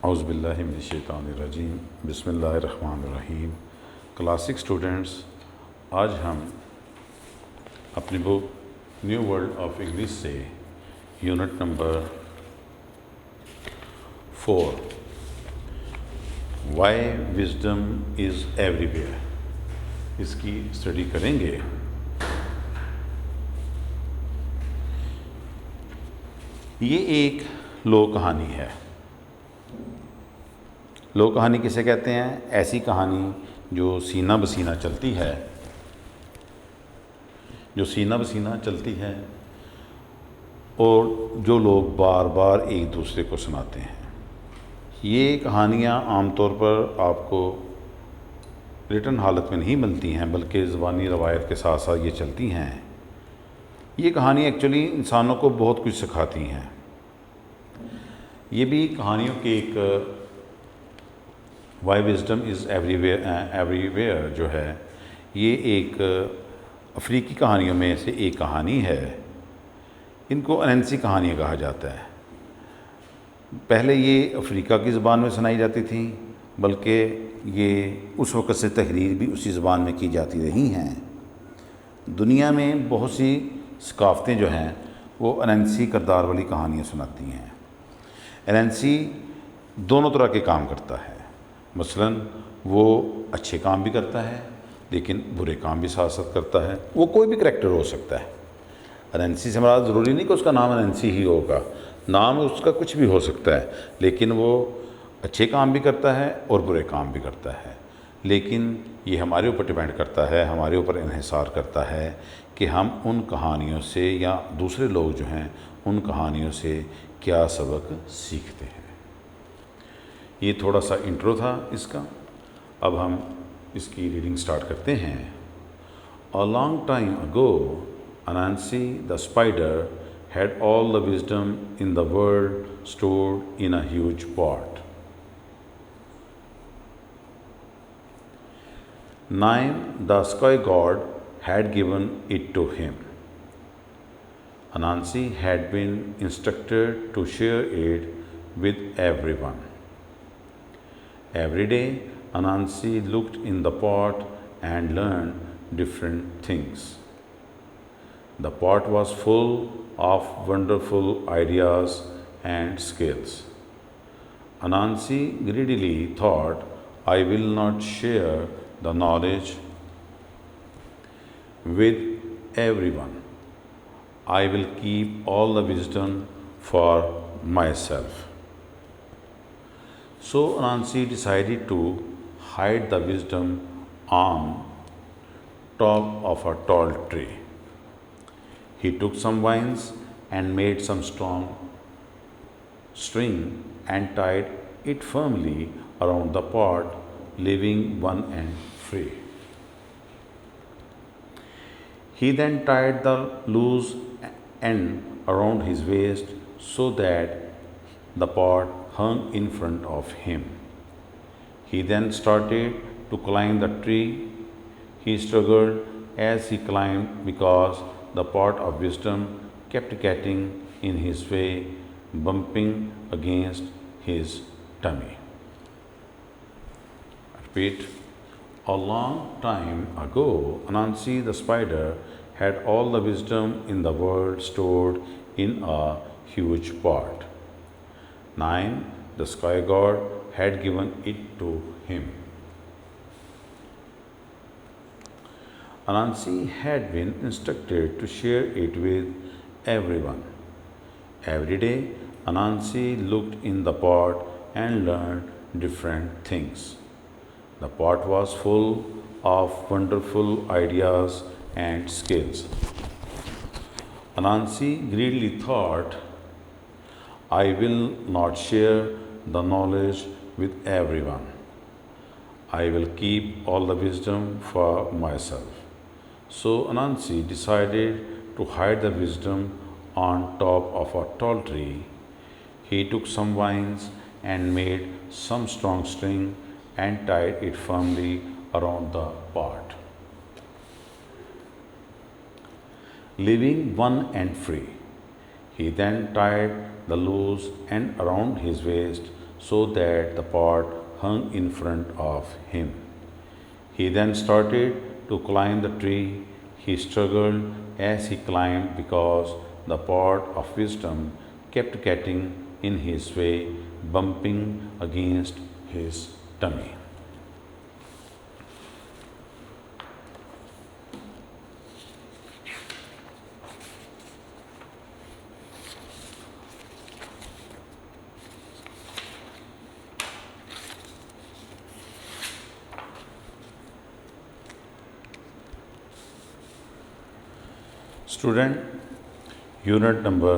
औज़ुबिल्लाहि मिनश्शैतानिर्रजीम बिस्मिल्लाहिर्रहमानिर्रहीम। Classic students, आज हम अपनी book new world of English से unit number 4 why wisdom is everywhere इसकी स्टडी करेंगे। ये एक लोक कहानी है। लोक कहानी किसे कहते हैं? ऐसी कहानी जो सीना बसीना चलती है, और जो लोग बार बार एक दूसरे को सुनाते हैं। ये कहानियाँ आमतौर पर आपको रिटन हालत में नहीं मिलती हैं, बल्कि ज़बानी रवायत के साथ साथ ये चलती हैं। ये कहानी एक्चुअली इंसानों को बहुत कुछ सिखाती हैं। ये भी कहानियों के एक वाई विजडम इज़ एवरीवेयर जो है, ये एक अफ्रीकी कहानियों में से एक कहानी है। इनको अनंसी कहानियाँ कहा जाता है। पहले ये अफ्रीका की ज़बान में सुनाई जाती थी, बल्कि ये उस वक़्त से तहरीर भी उसी ज़बान में की जाती रही हैं। दुनिया में बहुत सी सकाफ़तें जो हैं वो अनंसी किरदार वाली कहानियाँ सुनाती हैं। अनंसी दोनों तरह के काम करता है। मसलन वो अच्छे काम भी करता है, लेकिन बुरे काम भी साथ साथ करता है। वो कोई भी करैक्टर हो सकता है। अनंसी से हमारा ज़रूरी नहीं कि उसका नाम अनंसी ही होगा, नाम उसका कुछ भी हो सकता है, लेकिन वो अच्छे काम भी करता है और बुरे काम भी करता है। लेकिन ये हमारे ऊपर डिपेंड करता है, हमारे ऊपर इन्हिसार करता है कि हम उन कहानियों से या दूसरे लोग जो हैं उन कहानियों से क्या सबक सीखते हैं। ये थोड़ा सा इंट्रो था इसका। अब हम इसकी रीडिंग स्टार्ट करते हैं। A long time ago, Anansi the spider had all the wisdom in the world stored in a huge pot. Naim, the sky god, had given it to him. Anansi had been instructed to share it with everyone. Every day, Anansi looked in the pot and learned different things. The pot was full of wonderful ideas and skills. Anansi greedily thought, I will not share the knowledge with everyone. I will keep all the wisdom for myself. So Anansi decided to hide the wisdom on top of a tall tree. He took some vines and made some strong string and tied it firmly around the pot, leaving one end free. He then tied the loose end around his waist so that the pot hung in front of him. He then started to climb the tree. He struggled as he climbed because the pot of wisdom kept getting in his way, bumping against his tummy. Repeat. A long time ago, Anansi the spider had all the wisdom in the world stored in a huge pot. Naim, the sky god, had given it to him. Anansi had been instructed to share it with everyone. Every day, Anansi looked in the pot and learned different things. The pot was full of wonderful ideas and skills. Anansi greedily thought, I will not share the knowledge with everyone. I will keep all the wisdom for myself. So Anansi decided to hide the wisdom on top of a tall tree. He took some vines and made some strong string and tied it firmly around the pot, leaving one end free. He then tied the loose end around his waist so that the pot hung in front of him. He then started to climb the tree. He struggled as he climbed because the pot of wisdom kept getting in his way, bumping against his tummy. Student, unit number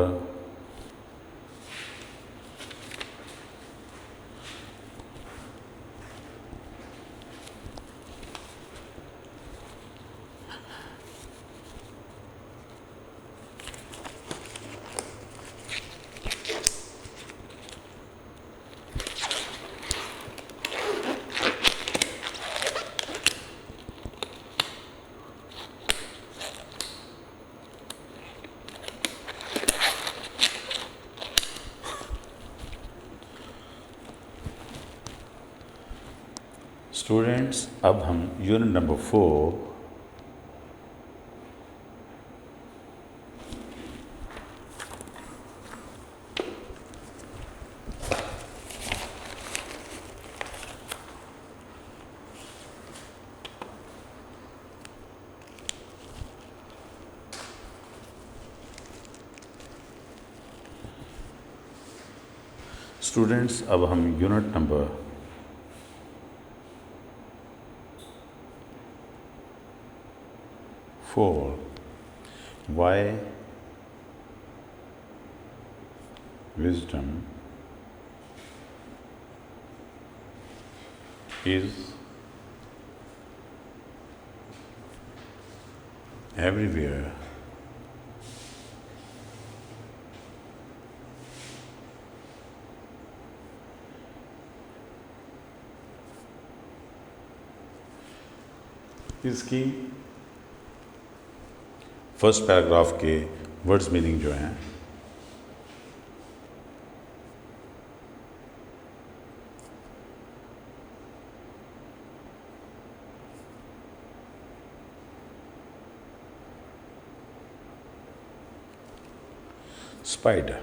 'students अब हम unit number 4 students अब हम unit number 4 why wisdom is everywhere इसकी first paragraph के words meaning जो हैं spider,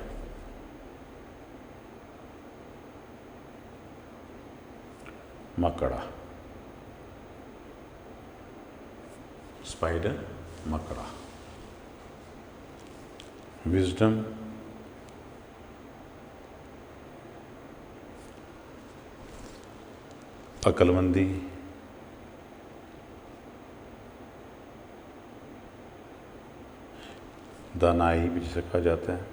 मकड़ा, spider, मकड़ा, विजडम, अक्लमंदी, दानाई भी जिसे कहा जाता है।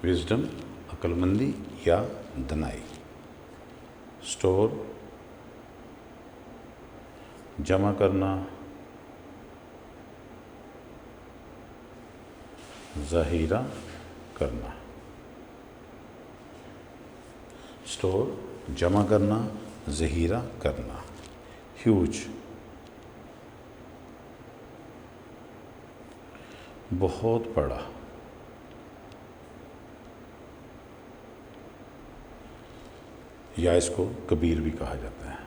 विजडम, अक्लमंदी या दानाई। स्टोर, जमा करना, ज़हीरा करना। स्टोर, जमा करना, ज़हीरा करना। ह्यूज, बहुत बड़ा। या इसको कबीर भी कहा जाता है।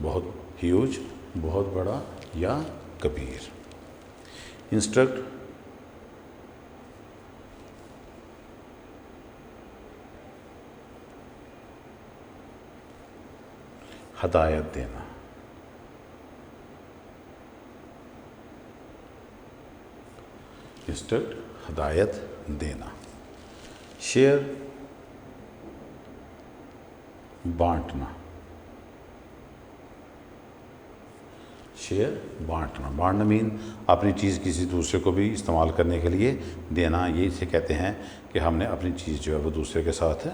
बहुत ह्यूज, बहुत बड़ा या कबीर। इंस्ट्रक्ट, हदायत देना। इंस्ट्रक्ट, हदायत देना। शेयर, बांटना। शेयर, बांटना। बांटना मीन अपनी चीज़ किसी दूसरे को भी इस्तेमाल करने के लिए देना। ये इसे कहते हैं कि हमने अपनी चीज़ जो है वो दूसरे के साथ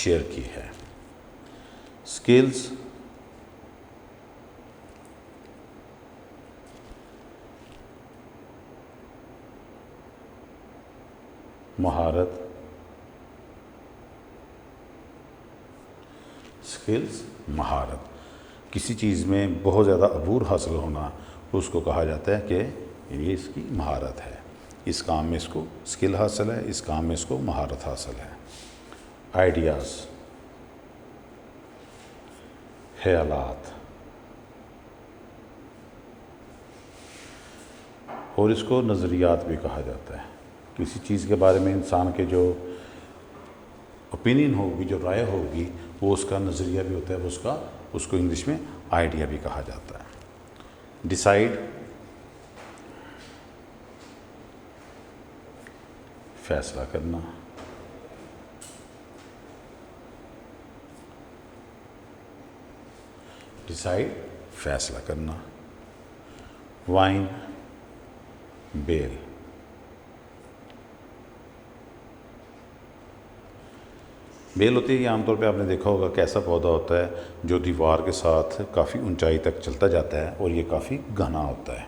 शेयर की है। स्किल्स, महारत। स्किल्स, महारत। किसी चीज़ में बहुत ज़्यादा अबूर हासिल होना उसको कहा जाता है कि ये इसकी महारत है। इस काम में इसको स्किल हासिल है, इस काम में इसको महारत हासिल है। आइडियाज़, ख्यालात, और इसको नज़रियात भी कहा जाता है। किसी चीज़ के बारे में इंसान के जो ओपिनियन होगी, जो राय होगी, वो उसका नज़रिया भी होता है, वो उसको इंग्लिश में आइडिया भी कहा जाता है। डिसाइड, फैसला करना, डिसाइड फैसला करना। वाइन, बेल, बेल होती है, ये आमतौर पे आपने देखा होगा कैसा पौधा होता है जो दीवार के साथ काफ़ी ऊंचाई तक चलता जाता है और ये काफ़ी घना होता है।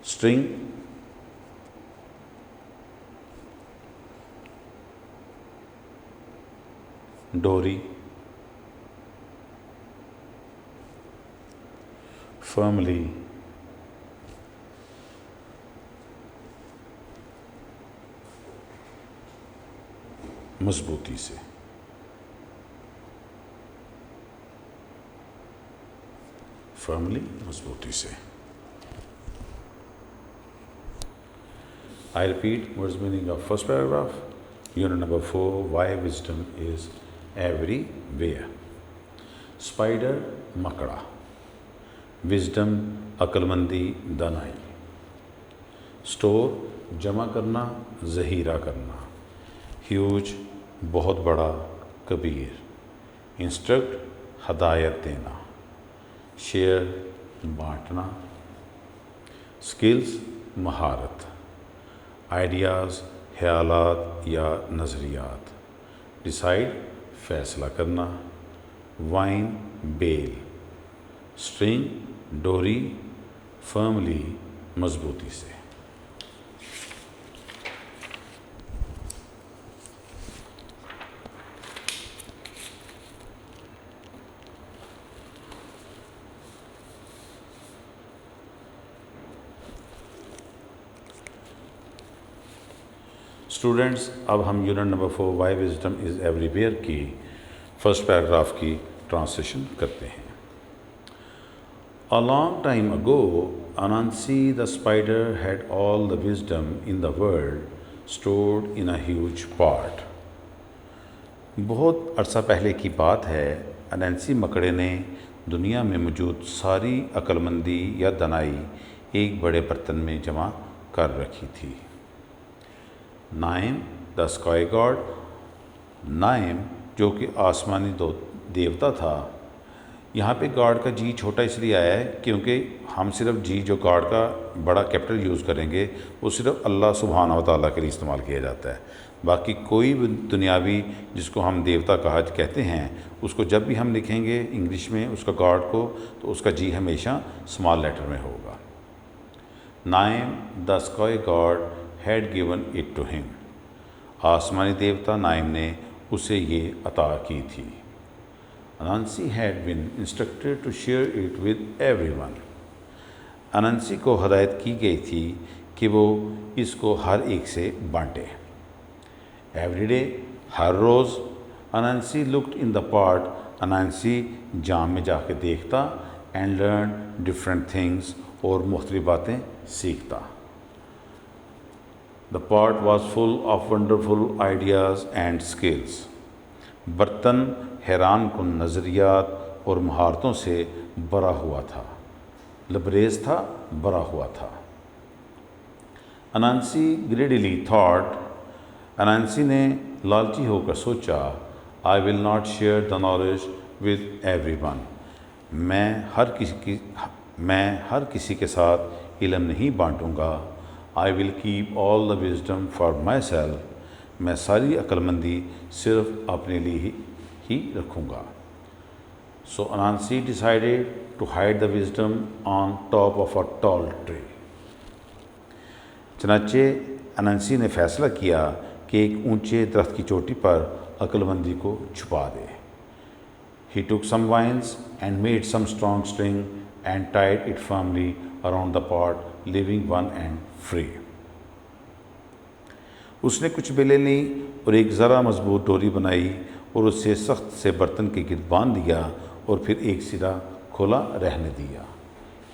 स्ट्रिंग, डोरी, फर्मली, मजबूती से। फर्मली, मजबूती से। I repeat what's the meaning of first paragraph. Unit number 4, why wisdom is everywhere. Spider, मकड़ा। Wisdom, अक्लमंदी, दानाई। स्टोर, जमा करना, ज़हीरा करना। ह्यूज, बहुत बड़ा, कबीर। इंस्ट्रक्ट, हदायत देना। शेयर, बांटना। स्किल्स, महारत। आइडियाज़, ख्यालात या नज़रियात। डिसाइड, फैसला करना। वाइन, बेल। स्ट्रिंग, डोरी। फर्मली, मजबूती से। स्टूडेंट्स, अब हम unit number 4 why wisdom is everywhere की फर्स्ट पैराग्राफ की ट्रांसलेशन करते हैं। A long time ago, Anansi the spider had all the wisdom in the world stored in a huge pot. बहुत अरसा पहले की बात है, अनंसी मकड़े ने दुनिया में मौजूद सारी अक्लमंदी या दनाई एक बड़े बर्तन में जमा कर रखी थी। नाइम द स्काई गॉड, नाइम जो कि आसमानी देवता था। यहाँ पे गॉड का जी छोटा इसलिए आया है क्योंकि हम सिर्फ जी जो गॉड का बड़ा कैपिटल यूज़ करेंगे वो सिर्फ अल्लाह सुब्हानहू व तआला के लिए इस्तेमाल किया जाता है। बाकी कोई भी दुनियावी जिसको हम देवता कहते हैं, उसको जब भी हम लिखेंगे इंग्लिश में उसका गॉड को, तो उसका जी हमेशा स्मॉल लेटर में होगा। Nyame the sky god had given it to him, आसमानी देवता नाइम ने उसे ये अता की थी। Anansi had been instructed to share it with everyone, Anansi को हदायत की गई थी कि वो इसको हर एक से बांटे। एवरी डे, हर रोज़, Anansi looked in the pot, Anansi जाम में जाके देखता, एंड लर्न डिफरेंट थिंग्स, और मुख्तलिफ बातें सीखता। The pot was full of wonderful ideas and skills, बर्तन हैरान कुन नज़रियात और महारतों से भरा हुआ था, लबरेज था, भरा हुआ था। अनंसी ग्रेडिली थॉट, अनंसी ने लालची होकर सोचा, I will not share the knowledge with everyone, मैं हर किसी के साथ इल्म नहीं बांटूंगा। I will keep all the wisdom for myself, मैं सारी अक्लमंदी सिर्फ अपने लिए ही रखूँगा। So Anansi decided to hide the wisdom on top of a tall tree, चनाचे अनंसी ने फैसला किया कि एक ऊंचे दरख्त की चोटी पर अक्लमंदी को छुपा दे। He took some vines and made some strong string and tied it firmly around the pot, leaving one end free. उसने कुछ बेलें ली और एक ज़रा मजबूत डोरी बनाई और उसे सख्त से बर्तन के गिर्द बांध दिया और फिर एक सिरा खोला रहने दिया।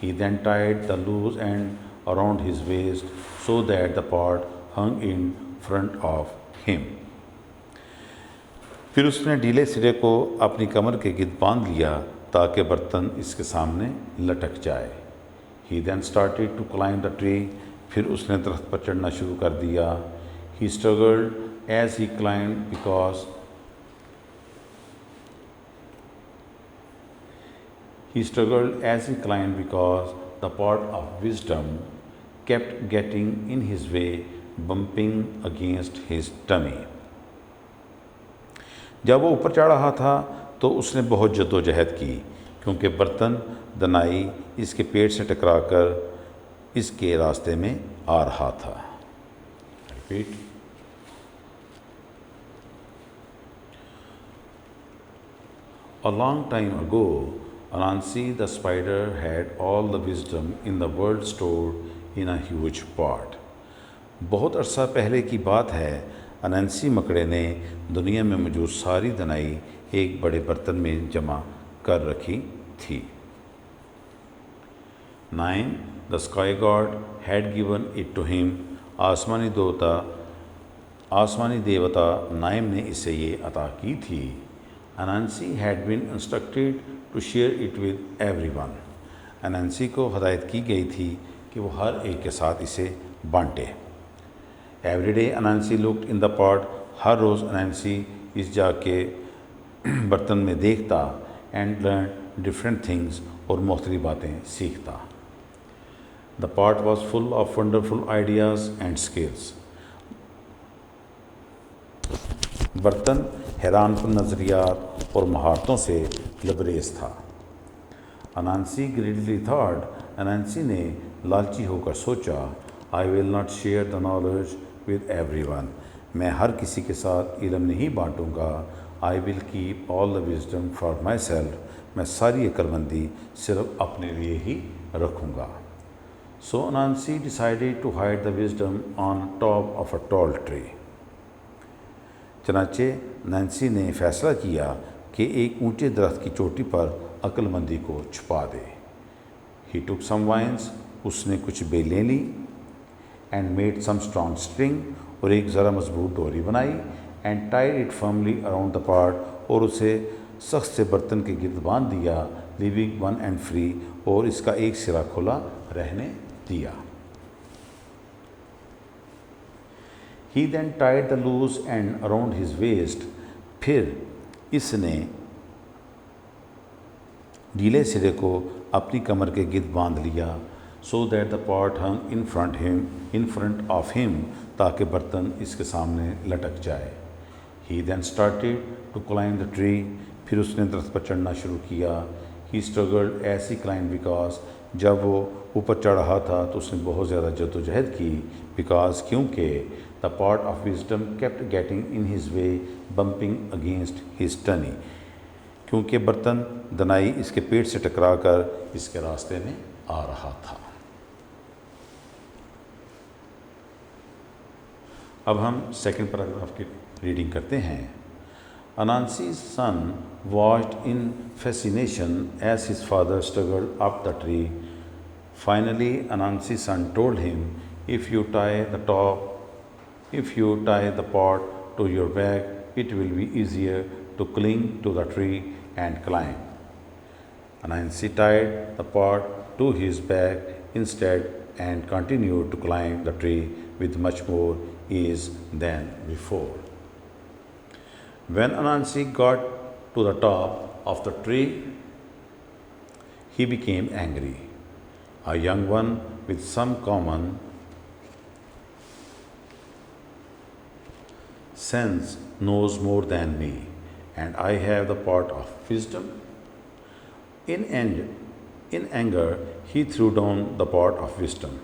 He then tied the loose end around his waist so that the pot hung in front of him. फिर उसने ढीले सिरे को अपनी कमर के गिर्द बांध लिया ताकि बर्तन इसके सामने लटक जाए। He then started to climb the tree. फिर उसने दरख्त पर चढ़ना शुरू कर दिया। He struggled as he climbed because the pot of wisdom kept getting in his way, bumping against his tummy. जब वो ऊपर चढ़ रहा था तो उसने बहुत जद्दोजहद की क्योंकि बर्तन दनाई इसके पेट से टकराकर इसके रास्ते में आ रहा था। Repeat. A long time ago, Anansi the spider had all the wisdom in the world stored in a huge pot. बहुत अरसा पहले की बात है, अनंसी मकड़े ने दुनिया में मौजूद सारी दनाई एक बड़े बर्तन में जमा कर रखी थी। 9. The sky god had given it to him. आसमानी देवता नाइम ने इसे ये अता की थी। अनंसी had been instructed to share it with everyone. अनंसी को हदायत की गई थी कि वो हर एक के साथ इसे बांटे। Every day अनंसी looked in the pot. हर रोज़ अनंसी इस जाके बर्तन में देखता and learned different things और मुख्तलिफ बातें सीखता। The pot was full of wonderful ideas and skills. बर्तन हैरानकुन नज़रियात और महारतों से लबरेज था। अनंसी greedily thought. अनंसी ने लालची होकर सोचा, I will not share the knowledge with everyone. मैं हर किसी के साथ इल्म नहीं बांटूंगा। I will keep all the wisdom for myself. मैं सारी अक्लमंदी सिर्फ अपने लिए ही रखूंगा। So Anansi decided to hide the wisdom on top of a tall tree. चनाचे नैन्सी ने फ़ैसला किया कि एक ऊंचे दरख्त की चोटी पर अक्लमंदी को छुपा दे। He took some vines. उसने कुछ बेलें ली and made some strong string. और एक ज़रा मजबूत डोरी बनाई and tied it firmly around the pot. और उसे सख्त से बर्तन के गिर्द बांध दिया, leaving one end free. और इसका एक सिरा खुला रहने दिया। He then tied the loose end around his waist. फिर इसने ढीले सिरे को अपनी कमर के गिर्द बांध लिया so that the pot hung in front of him ताकि बर्तन इसके सामने लटक जाए। He then started to climb the tree. फिर उसने दरख्त पर चढ़ना शुरू किया। He struggled as he climbed because जब वो ऊपर चढ़ रहा था तो उसने बहुत ज़्यादा जद्दोजहद की क्योंकि the pot of wisdom kept getting in his way, bumping against his tummy. क्योंकि बर्तन दनाई इसके पेट से टकरा कर इसके रास्ते में आ रहा था। अब हम सेकंड पैराग्राफ की रीडिंग करते हैं। Anansi's son watched in fascination as his father struggled up the tree. Finally, Anansi's son told him, if you tie the pot to your back, it will be easier to cling to the tree and climb. Anansi tied the pot to his back instead and continued to climb the tree with much more ease than before. When Anansi got to the top of the tree, he became angry. A young one with some common sense knows more than me, and I have the pot of wisdom. In anger, he threw down the pot of wisdom.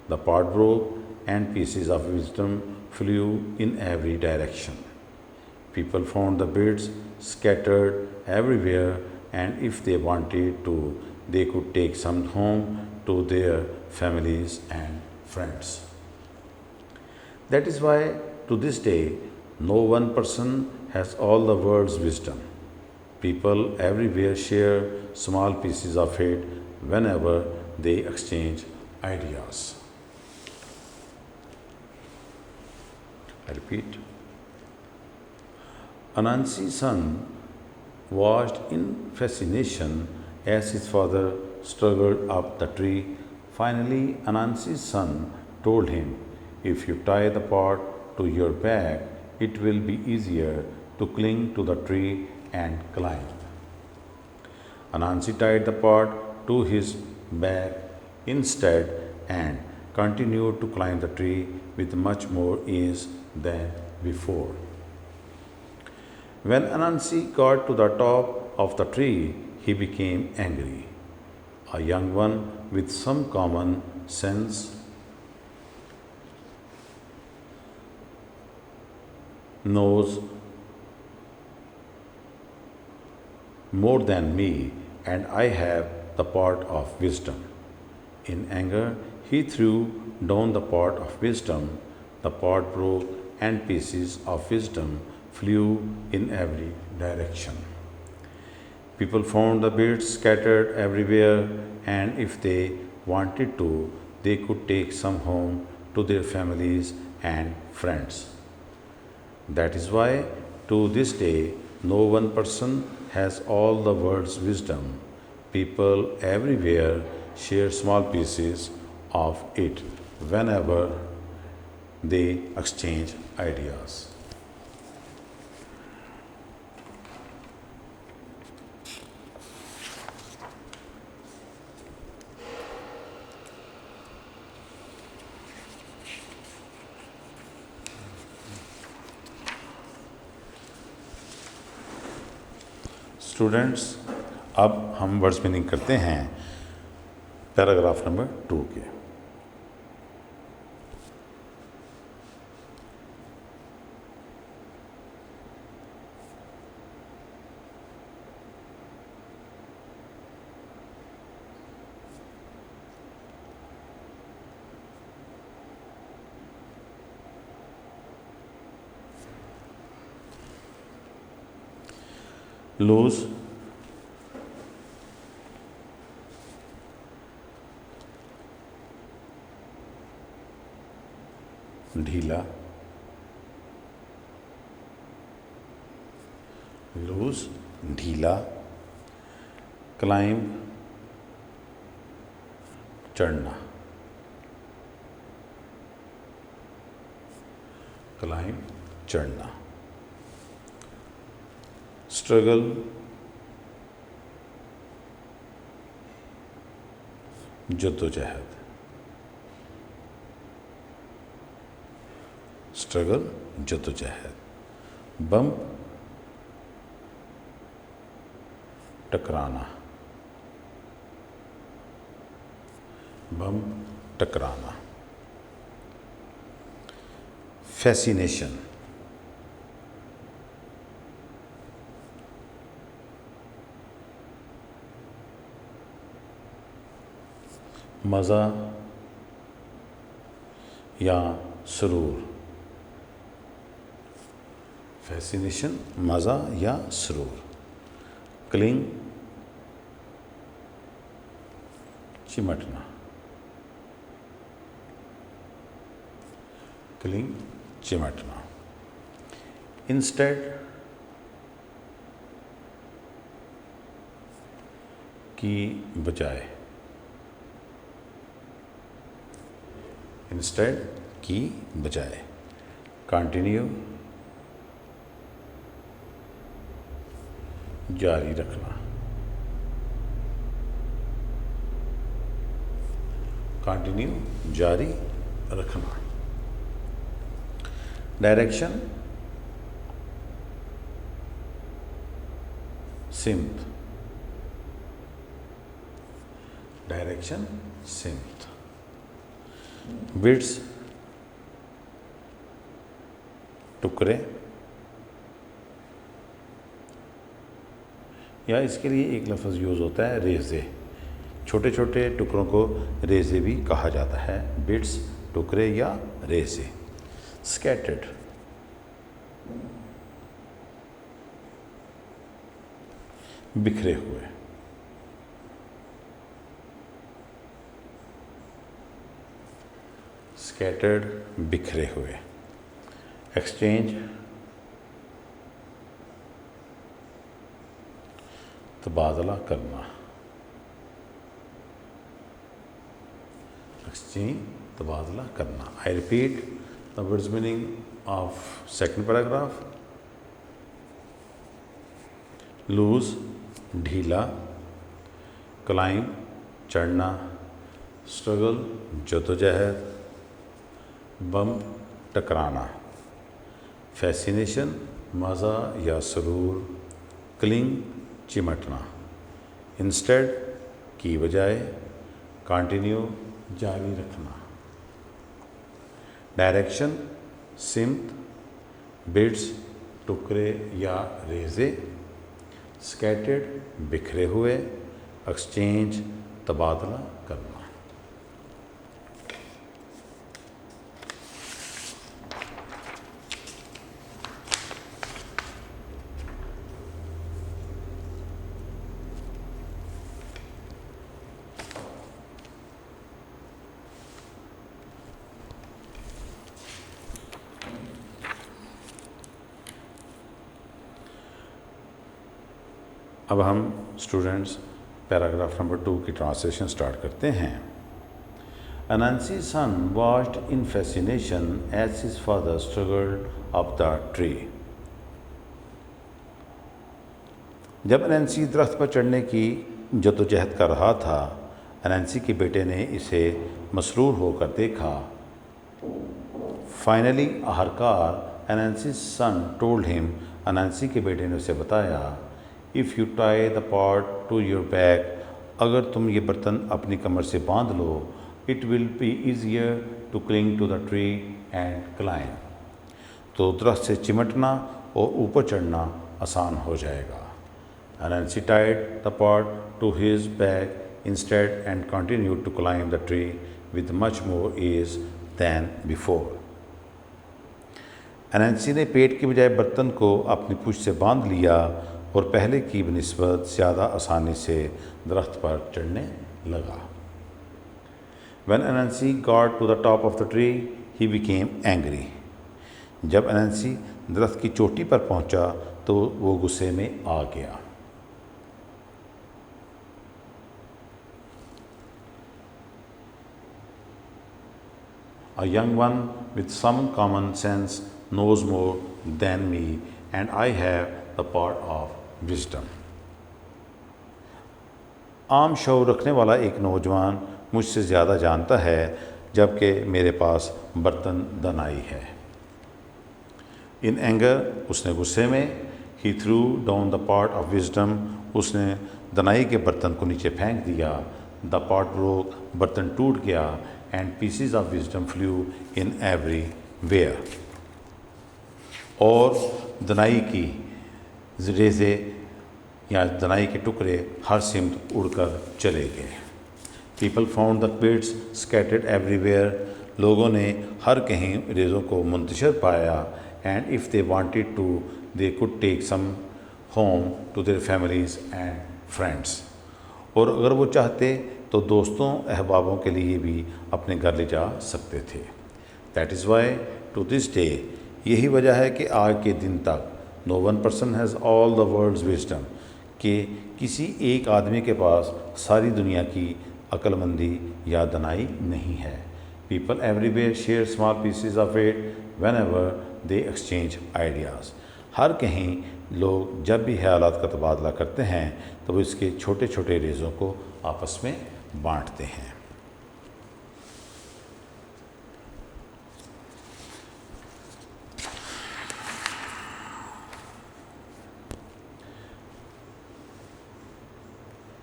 The pot broke, and pieces of wisdom flew in every direction. People found the bits scattered everywhere, and if they wanted to, they could take some home to their families and friends. That is why to this day, no one person has all the world's wisdom. People everywhere share small pieces of it whenever they exchange ideas. I repeat. Anansi's son watched in fascination as his father struggled up the tree. Finally, Anansi's son told him, "If you tie the pot to your back, it will be easier to cling to the tree and climb." Anansi tied the pot to his back instead and continued to climb the tree with much more ease than before. When Anansi got to the top of the tree, he became angry. A young one with some common sense knows more than me, and I have the pot of wisdom. In anger, he threw down the pot of wisdom. The pot broke, and pieces of wisdom flew in every direction. People found the bits scattered everywhere, and if they wanted to, they could take some home to their families and friends. That is why, to this day, no one person has all the world's wisdom. People everywhere share small pieces of it whenever they exchange ideas. Students, अब हम words meaning करते हैं paragraph number 2 के। Loose, ढीला, loose ढीला, climb चढ़ना, climb चढ़ना, struggle जद्दोजहद, स्ट्रगल जद्दोजहद, बम्प टकराना, बम्प टकराना, फैसिनेशन मज़ा या सुरूर, फैसिनेशन मज़ा या सुरूर, क्लिंग चिमटना, क्लिंग चिमटना, इंस्टेड की बजाय, इंस्टेड की बजाय, कंटिन्यू जारी रखना, कंटिन्यू जारी रखना, डायरेक्शन सिमत, डायरेक्शन सिमत, बिट्स टुकड़े, या इसके लिए एक लफ्ज़ यूज़ होता है रेज़े। छोटे छोटे टुकड़ों को रेज़े भी कहा जाता है, बिट्स टुकड़े या रेज़े। स्कैटर्ड बिखरे हुए, स्कैटर्ड, बिखरे हुए। एक्सचेंज, तबादला करना। एक्सचेंज, तबादला करना। I repeat the words meaning of second paragraph. Loose, ढीला। क्लाइंब, चढ़ना। स्ट्रगल, जद्दोजहद। बम्प, टकराना। फैसिनेशन, मज़ा या सुरूर। क्लिंग, चिमटना। इंस्टेड, की बजाय। कंटिन्यू, जारी रखना। डायरेक्शन, सिमत। बिट्स, टुकड़े या रेज़े। स्कैटर्ड, बिखरे हुए। एक्सचेंज, तबादला करना। अब हम स्टूडेंट्स पैराग्राफ नंबर 2 की ट्रांसलेशन स्टार्ट करते हैं। Anansi's son watched in fascination as his father struggled up the tree. जब अनंसी दरख्त पर चढ़ने की जद्दोजहद कर रहा था, अनंसी के बेटे ने इसे मसरूर होकर देखा। फाइनली, आखिरकार, Anansi's son told him, अनंसी के बेटे ने उसे बताया, if you tie the pot to your back, अगर तुम ये बर्तन अपनी कमर से बांध लो, it will be easier to cling to the tree and climb, तो दरख्त से चिमटना और ऊपर चढ़ना आसान हो जाएगा। Anansi tied the pot to his back instead and continued to climb the tree with much more ease than before. Anansi ने पेट की बजाय बर्तन को अपनी पूंछ से बांध लिया और पहले की बनिस्बत ज़्यादा आसानी से दरख्त पर चढ़ने लगा। When Anansi got to the top of the tree, he became angry. जब अनंसी दरख्त की चोटी पर पहुंचा तो वो गुस्से में आ गया। A young one with some common sense knows more than me, and I have the part of wisdom. आम शऊर रखने वाला एक नौजवान मुझसे ज़्यादा जानता है, जबकि मेरे पास बर्तन दनाई है। इन एंगर, उसने गुस्से में, he threw down the pot of wisdom, उसने दनाई के बर्तन को नीचे फेंक दिया। द पॉट ब्रोक, बर्तन टूट गया। And pieces of wisdom flew in everywhere, और दनाई की रेज़े या दनाई के टुकड़े हर सिमत उड़कर चले गए। People found the bits scattered everywhere, लोगों ने हर कहीं रेज़ों को मुंतशिर पाया। And if they wanted to, they could take some home to their families and friends, और अगर वो चाहते तो दोस्तों अहबाबों के लिए भी अपने घर ले जा सकते थे। That is why to this day, यही वजह है कि आज के दिन तक no one person has all the world's wisdom, कि किसी एक आदमी के पास सारी दुनिया की अक्लमंदी या दनाई नहीं है। People everywhere share small pieces of it whenever they exchange ideas, हर कहीं लोग जब भी ख्यालात का तबादला करते हैं तो वो इसके छोटे छोटे रेज़ों को आपस में बांटते हैं।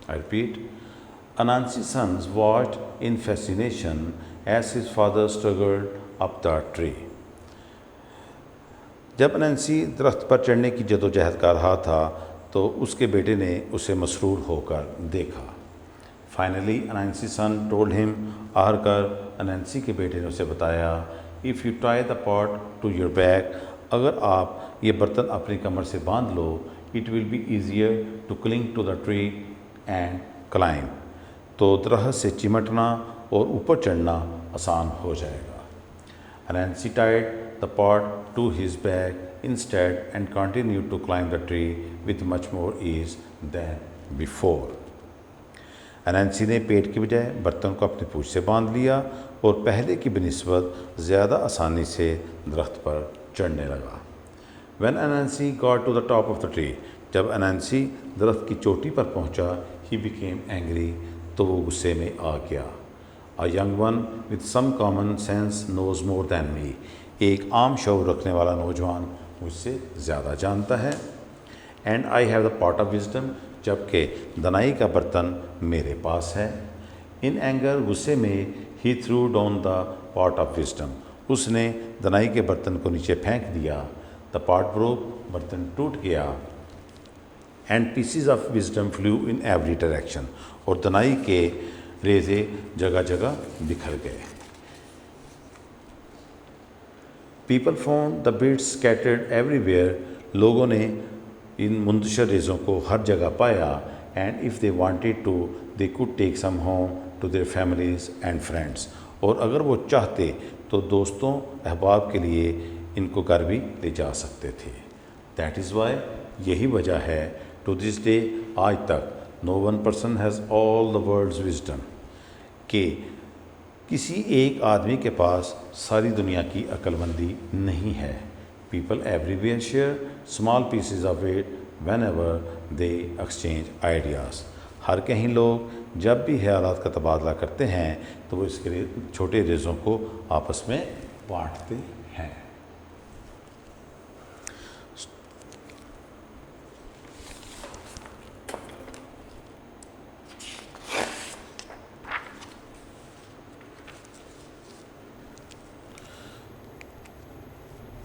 I repeat, Anansi's sons watched in fascination as his father struggled up the tree. जब अनंसी दरख्त पर चढ़ने की जदोजहद कर रहा था तो उसके बेटे ने उसे मसरूर होकर देखा। Finally Anansi son told him, आखिरकार अनंसी के बेटे ने उसे बताया, if you tie the pot to your back, अगर आप ये बर्तन अपनी कमर से बांध लो, it will be easier to cling to the tree and climb. तो दरख्त से चिमटना और ऊपर चढ़ना आसान हो जाएगा। Anansi tied the pot to his back instead and continued to climb the tree with much more ease than before. अनैंसी ने पेट की बजाय बर्तन को अपनी पूंछ से बांध लिया और पहले की बनिस्बत ज़्यादा आसानी से दरख्त पर चढ़ने लगा। When Anansi got to the top of the tree, जब अनैंसी दरख्त की चोटी पर पहुंचा, he became angry, तो वो गुस्से में आ गया। A young one with some common sense knows more than me. एक आम शऊर रखने वाला नौजवान मुझसे ज़्यादा जानता है। And I have the pot of wisdom, जबकि दनाई का बर्तन मेरे पास है। In anger, गुस्से में he threw down the pot of wisdom. उसने दनाई के बर्तन को नीचे फेंक दिया। The pot broke, बर्तन टूट गया। And pieces of wisdom flew in every direction. और दनाई के रेज़े जगह जगह बिखर गए। People found the bits scattered everywhere. लोगों ने इन मुंतशर रेज़ों को हर जगह पाया। And if they wanted to, they could take some home to their families and friends. और अगर वो चाहते तो दोस्तों अहबाब के लिए इनको घर भी ले जा सकते थे। That is why, यही वजह है, to this day, आज तक, no one person has all the world's wisdom, कि किसी एक आदमी के पास सारी दुनिया की अक्लमंदी नहीं है। People everywhere share small pieces of it whenever they exchange ideas. हर कहीं लोग जब भी ख्यालात का तबादला करते हैं तो वो इसके छोटे रेज़ों को आपस में बांटते हैं।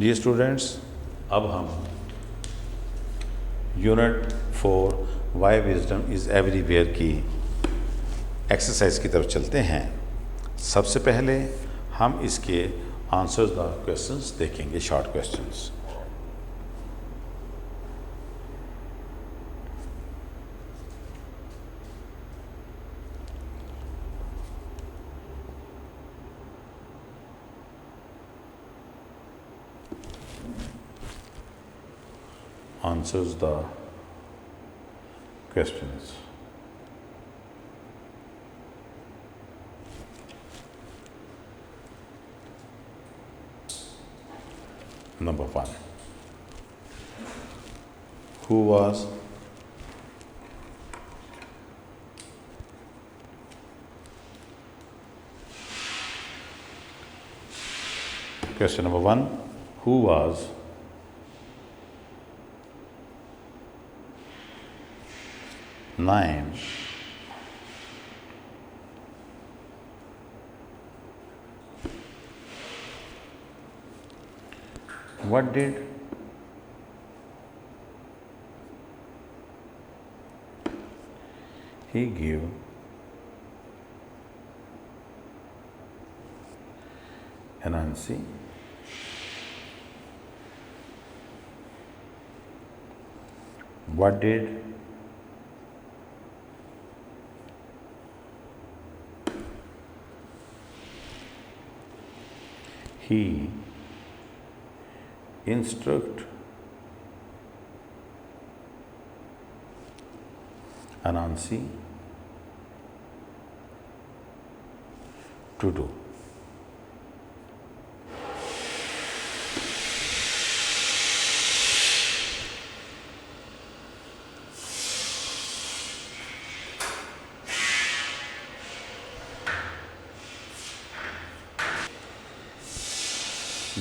जी स्टूडेंट्स, अब हम unit 4 why wisdom is everywhere की एक्सरसाइज की तरफ चलते हैं। सबसे पहले हम इसके आंसर्स द क्वेश्चंस देखेंगे, short questions. Answers the questions. Number 1. Who was question number 1. Who was Naim what did he give Anansi what did he instruct Anansi to do?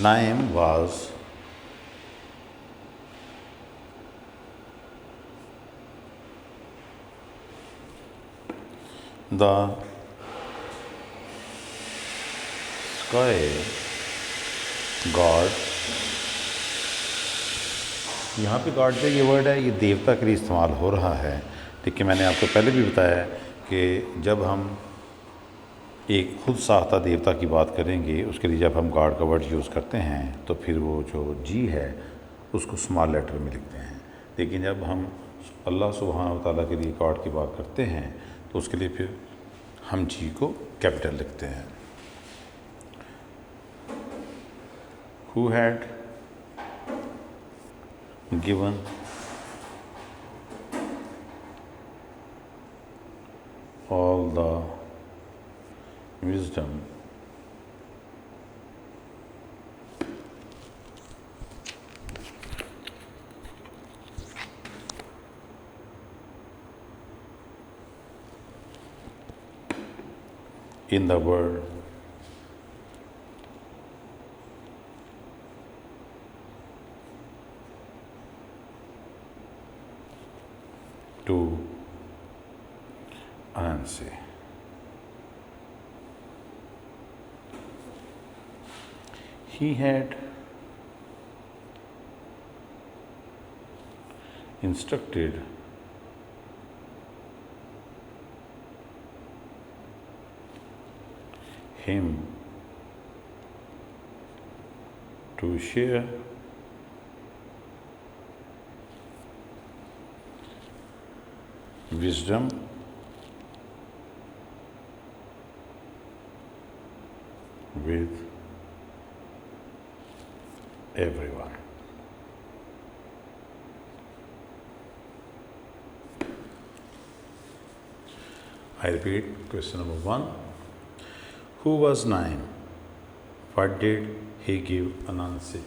Naim was the sky god। यहाँ पे God का ये word है, ये देवता के लिए इस्तेमाल हो रहा है। ठीक है, मैंने आपको पहले भी बताया कि जब हम एक खुद साहता देवता की बात करेंगे, उसके लिए जब हम गॉड का वर्ड यूज़ करते हैं तो फिर वो जो जी है उसको स्मॉल लेटर में लिखते हैं, लेकिन जब हम अल्लाह सुब्हानहू व तआला के लिए गॉड की बात करते हैं तो उसके लिए फिर हम जी को कैपिटल लिखते हैं। Who had given all the wisdom in the world to Anansi. He had instructed him to share wisdom with everyone. I repeat question number 1. Who was Naim? What did he give Anansi?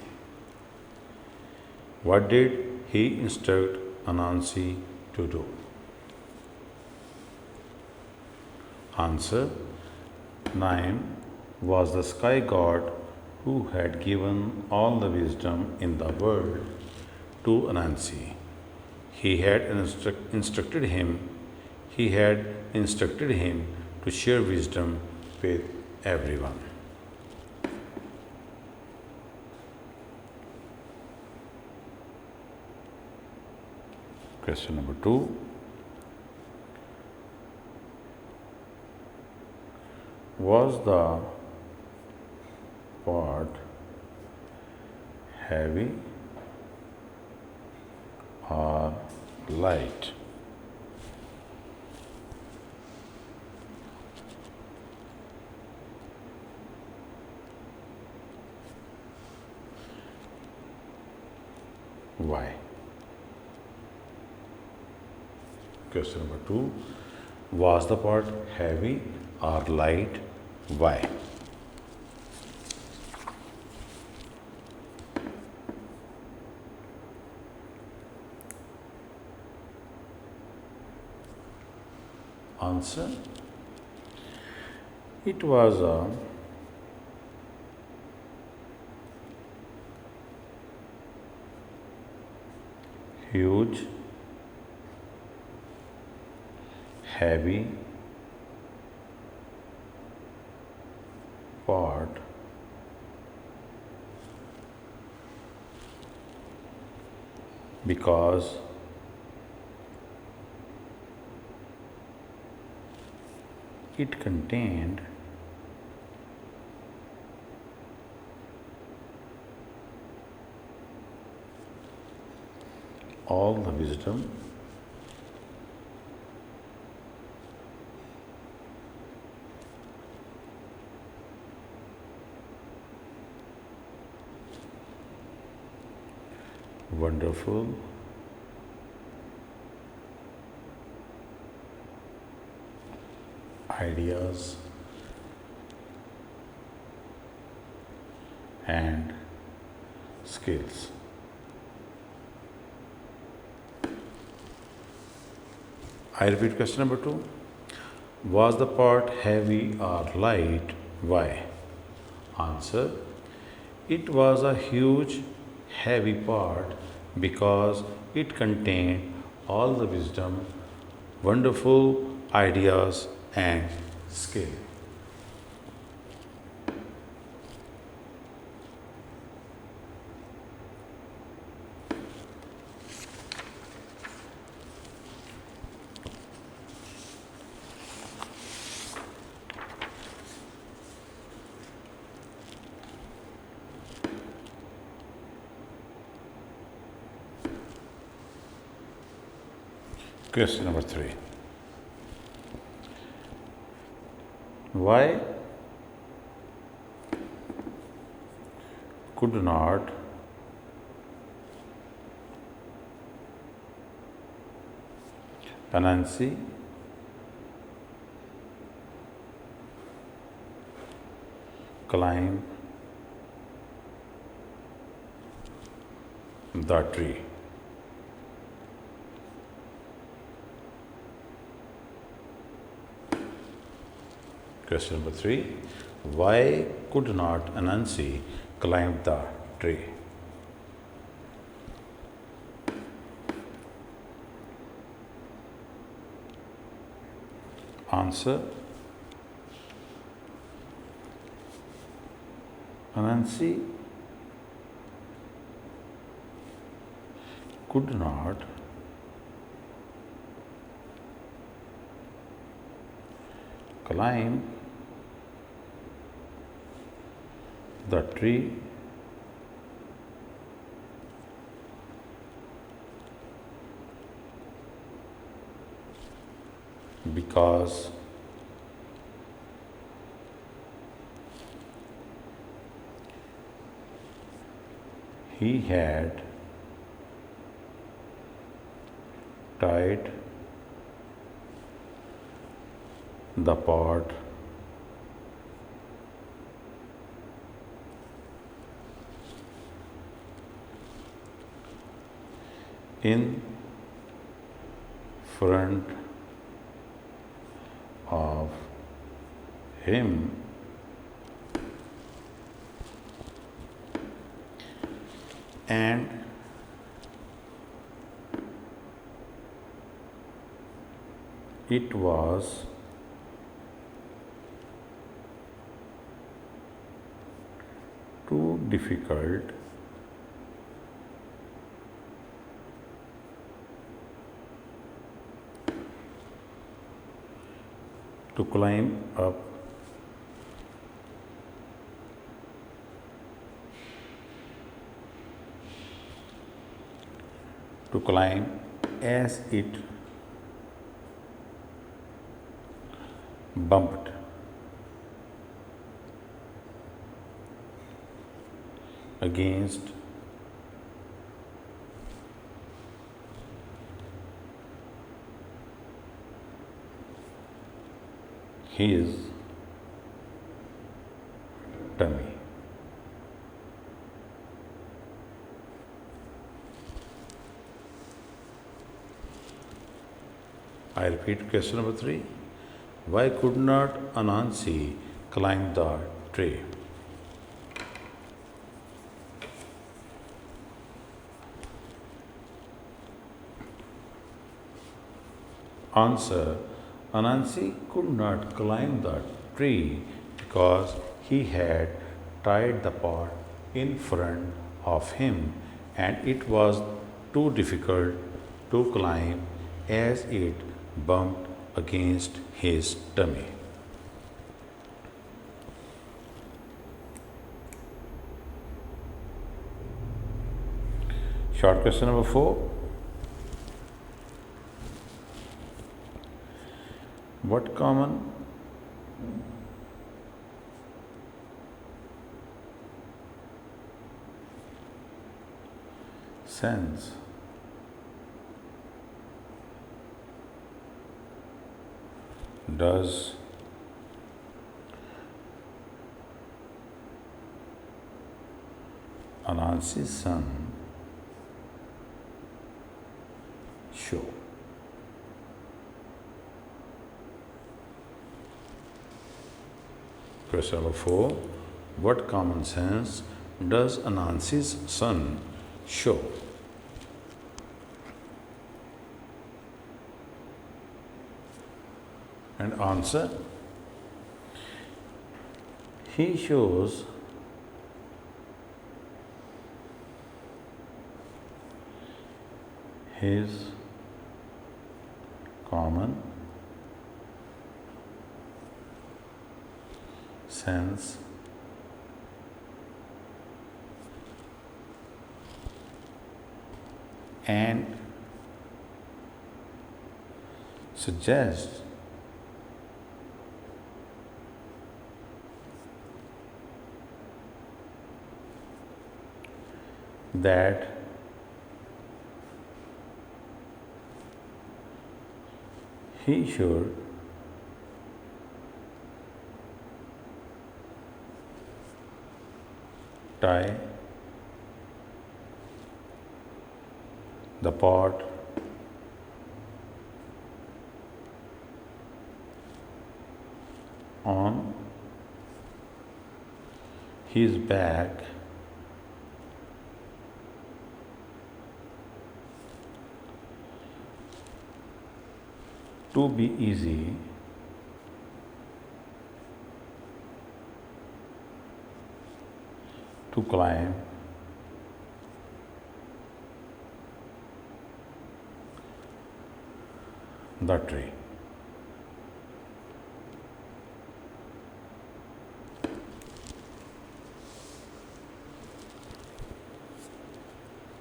What did he instruct Anansi to do? Answer. Naim was the sky god who had given all the wisdom in the world to Anansi. He had instructed him to share wisdom with everyone. Question number 2. Was the pot heavy or light? Why? Question number 2. Was the pot heavy or light? Why? Answer. It was a huge, heavy pot because it contained all the wisdom wonderful ideas and skills. I repeat question number 2. Was the pot heavy or light? Why? Answer. It was a huge, heavy pot because it contained all the wisdom, wonderful ideas, and skill. Question number 3. Why could not Anansi climb the tree? Question number 3. Why could not Anansi climb the tree? Answer: Anansi could not climb the tree because he had tied the pot in front of him and it was too difficult to climb up as it bumped against his tummy. I repeat question number 3. Why could not Anansi climb the tree? Answer: Anansi could not climb the tree because he had tied the pot in front of him and it was too difficult to climb as it bumped against his tummy. Short question number 4. What common sense does Anansi's son show? Question number 4. What common sense does Anansi's son show? And answer: he shows his common sense and suggests that he should tie the pot on his back to be easy to climb the tree.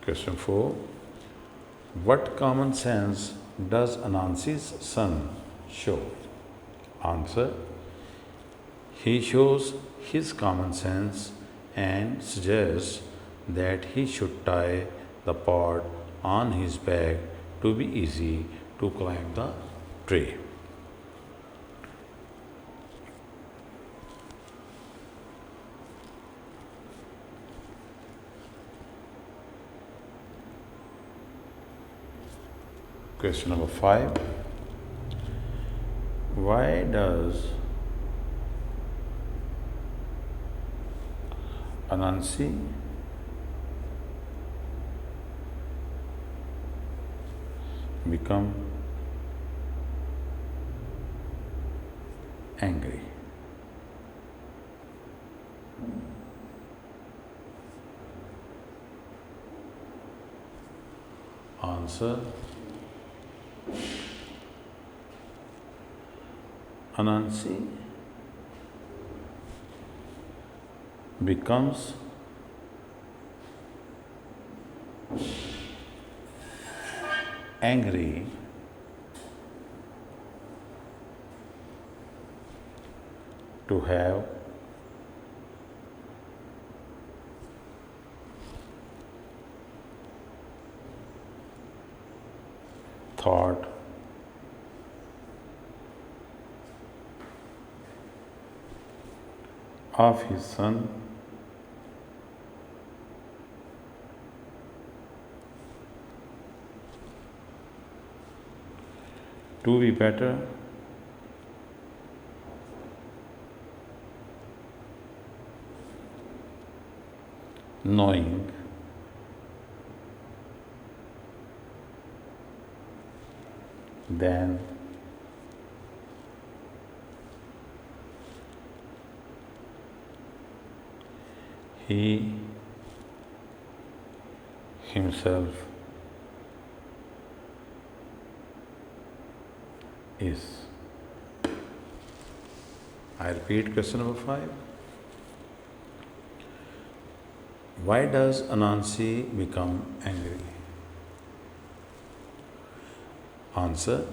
Question 4. What common sense does Anansi's son show? Answer. He shows his common sense and suggests that he should tie the pot on his back to be easy to climb the tree. Question number 5. Why does Anansi become angry? Answer. Anansi becomes angry to have thought of his son to be better knowing than he himself is. I repeat question number 5. Why does Anansi become angry? Answer.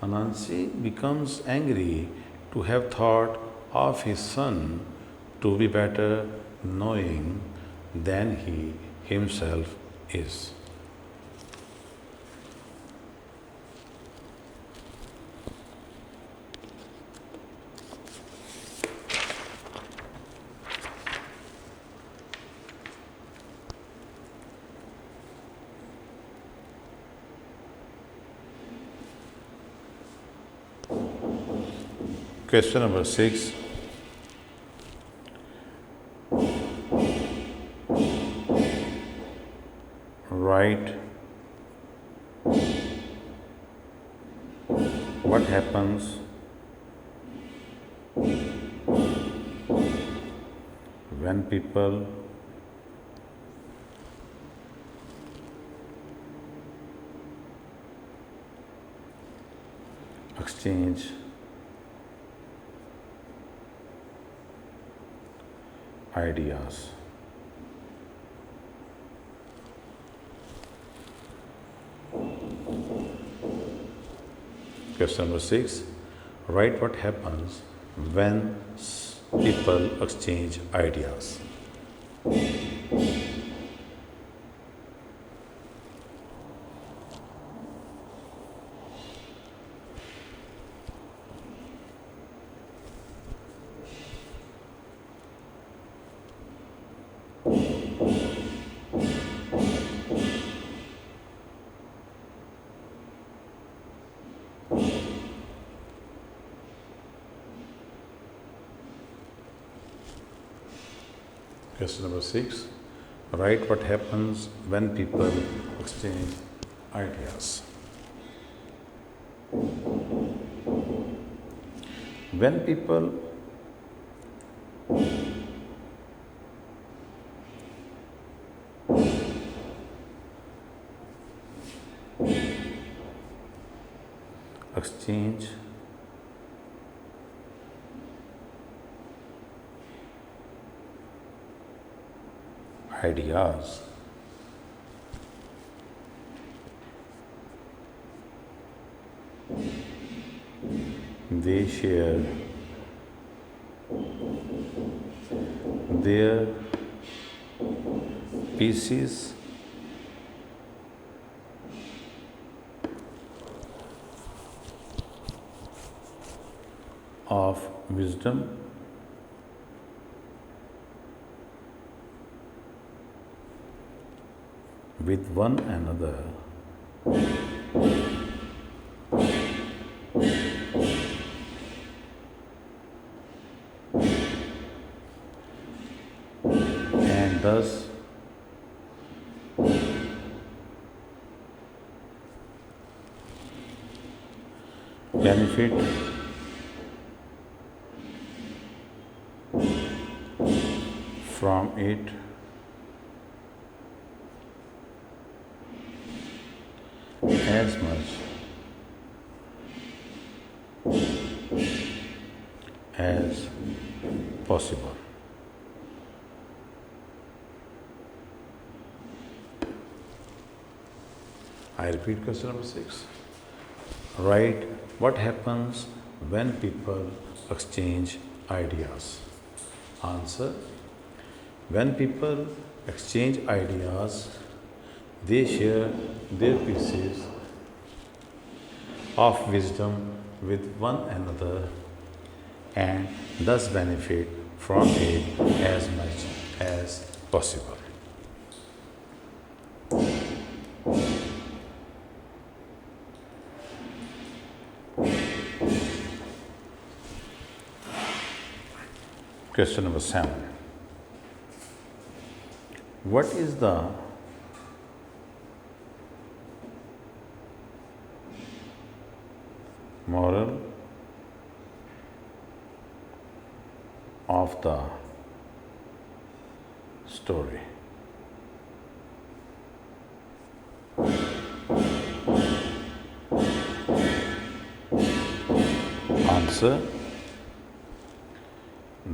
Anansi becomes angry to have thought of his son to be better knowing than he himself is. Question number 6. Write what happens when people exchange ideas. Question number 6. Write what happens when people exchange ideas. Question number 6. Write what happens when people exchange ideas. When people exchange ideas, they share their pieces of wisdom with one another, and thus benefit from it as much as possible. I repeat question number 6. Write what happens when people exchange ideas. Answer. When people exchange ideas, they share their pieces of wisdom with one another and thus benefit from it as much as possible. Question number 7. What is the moral of the story? Answer.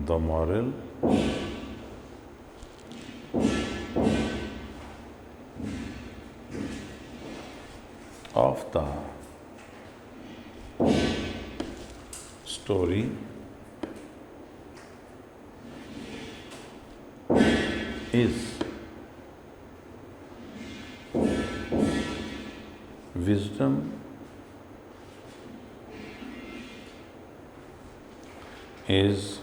The moral of the story is wisdom is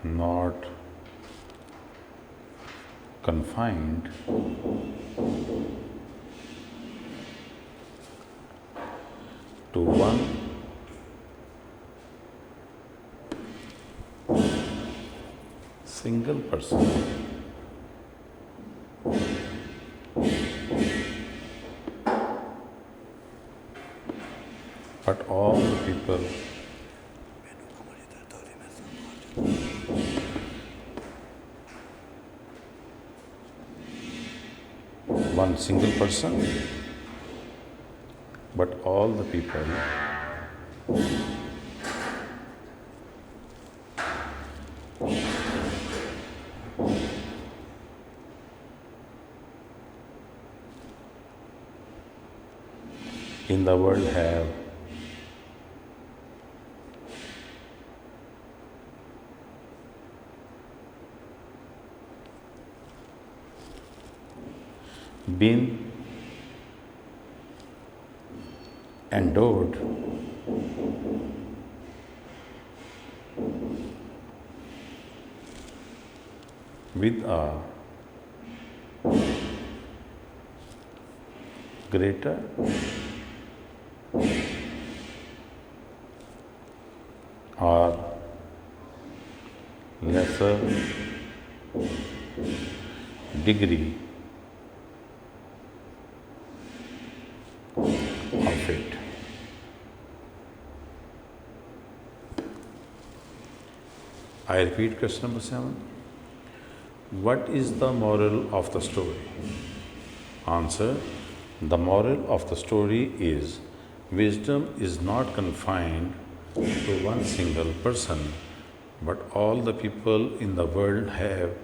not confined to one single person, but all the people one single person, but all the people in the world have been endowed with a greater or lesser degree of it. I repeat question number 7. What is the moral of the story? Answer: the moral of the story is wisdom is not confined to one single person, but all the people in the world have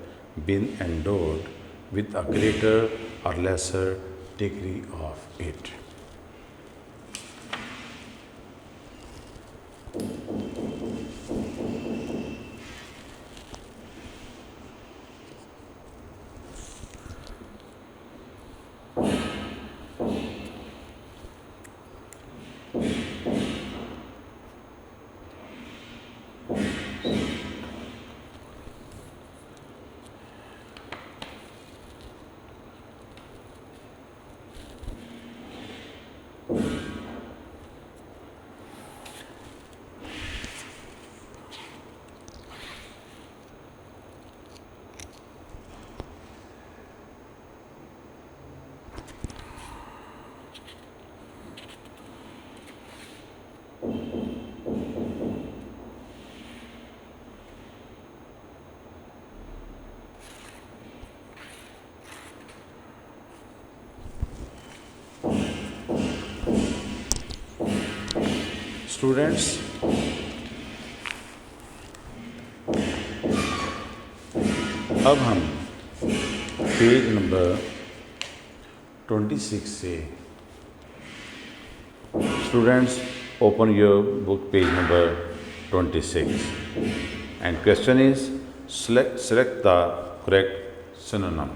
been endowed with a greater or lesser degree of it. Students, अब हम page number 26 से students open your book page number 26 and question is select the correct synonym.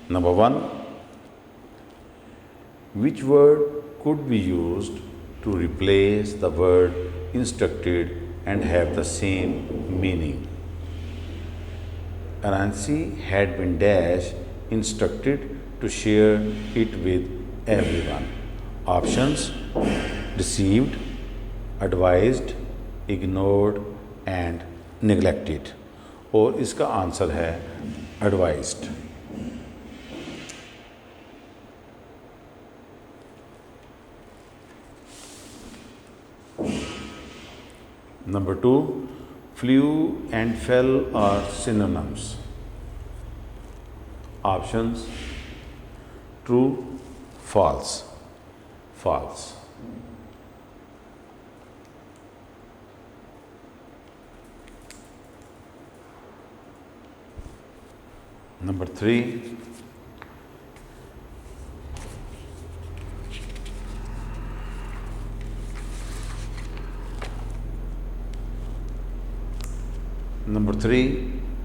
Number 1, which word could be used to replace the word instructed and have the same meaning? Anansi had been instructed to share it with everyone. Options: deceived, advised, ignored and neglected. और इसका answer है advised. Number 2, flew and fell are synonyms. Options: true, false, false. Number 3,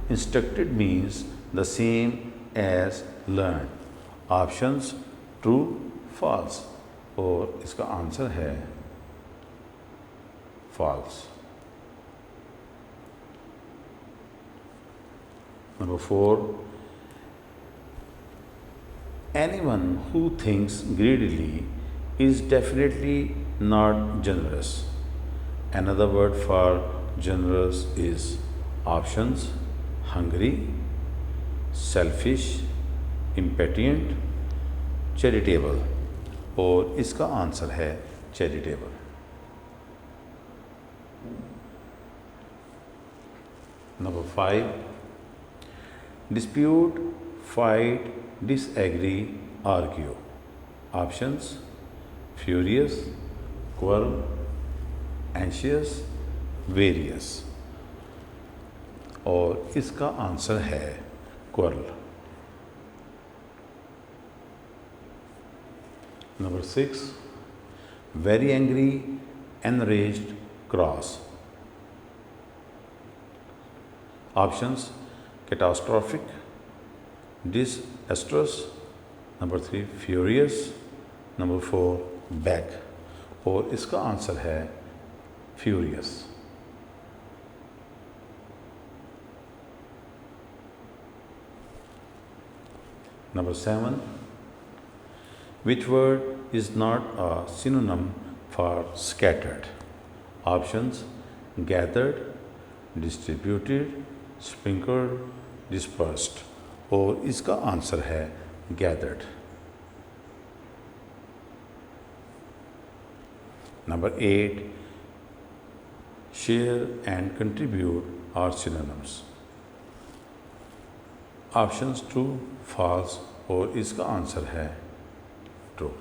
instructed means the same as learned. Options: true, false. और इसका answer है false. Number 4, anyone who thinks greedily is definitely not generous. Another word for generous is options: hungry, selfish, impatient, charitable. और इसका answer है charitable. Number 5, dispute, fight, disagree, argue. Options: furious, quarrel, anxious, various. और इसका answer है quarrel. Number 6, very angry, enraged, cross. Options: catastrophic, disastrous. Number 3, furious. Number 4, back. और इसका answer है furious. Number 7, which word is not a synonym for scattered? Options: gathered, distributed, sprinkled, dispersed. और इसका answer है gathered. Number 8, share and contribute are synonyms. Options: true, false. और इसका answer है true.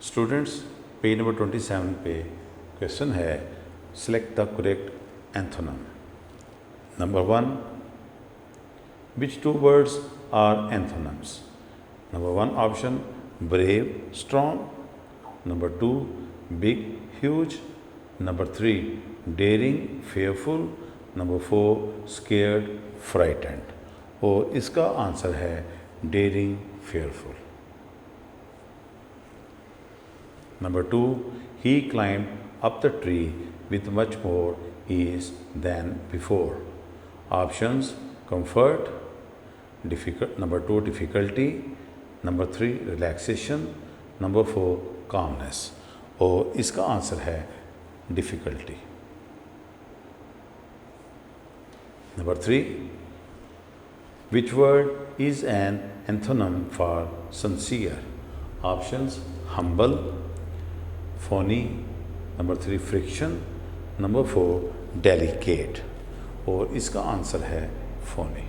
Students, page number 27 पे question है, select the correct antonym. Number 1, which two words are antonyms? Number 1 option, brave, strong. Number 2, big, huge. Number 3, daring, fearful. Number 4, scared, frightened. और इसका answer है daring, fearful. Number 2, he climbed up the tree with much more ease than before. Options: comfort. Number 2, difficulty. Number 3, relaxation. Number 4, calmness. और इसका answer है difficulty. Number 3, which word is an antonym for sincere? Options: humble, phony. Number 3, friction. Number 4, delicate. और इसका answer है phony.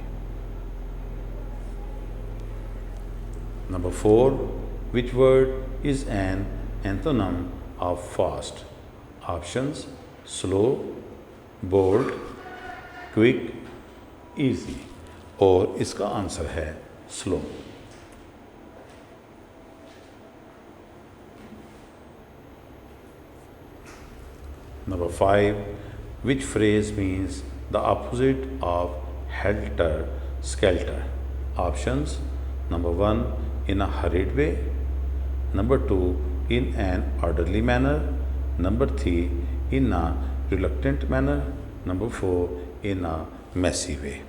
Number 4, which word is an antonym of fast? Options: slow, bold, quick, easy. और इसका answer है slow. Number 5, which phrase means the opposite of helter skelter? Options: Number 1, in a hurried way. Number 2, in an orderly manner. Number 3, in a reluctant manner. Number 4, in a messy way.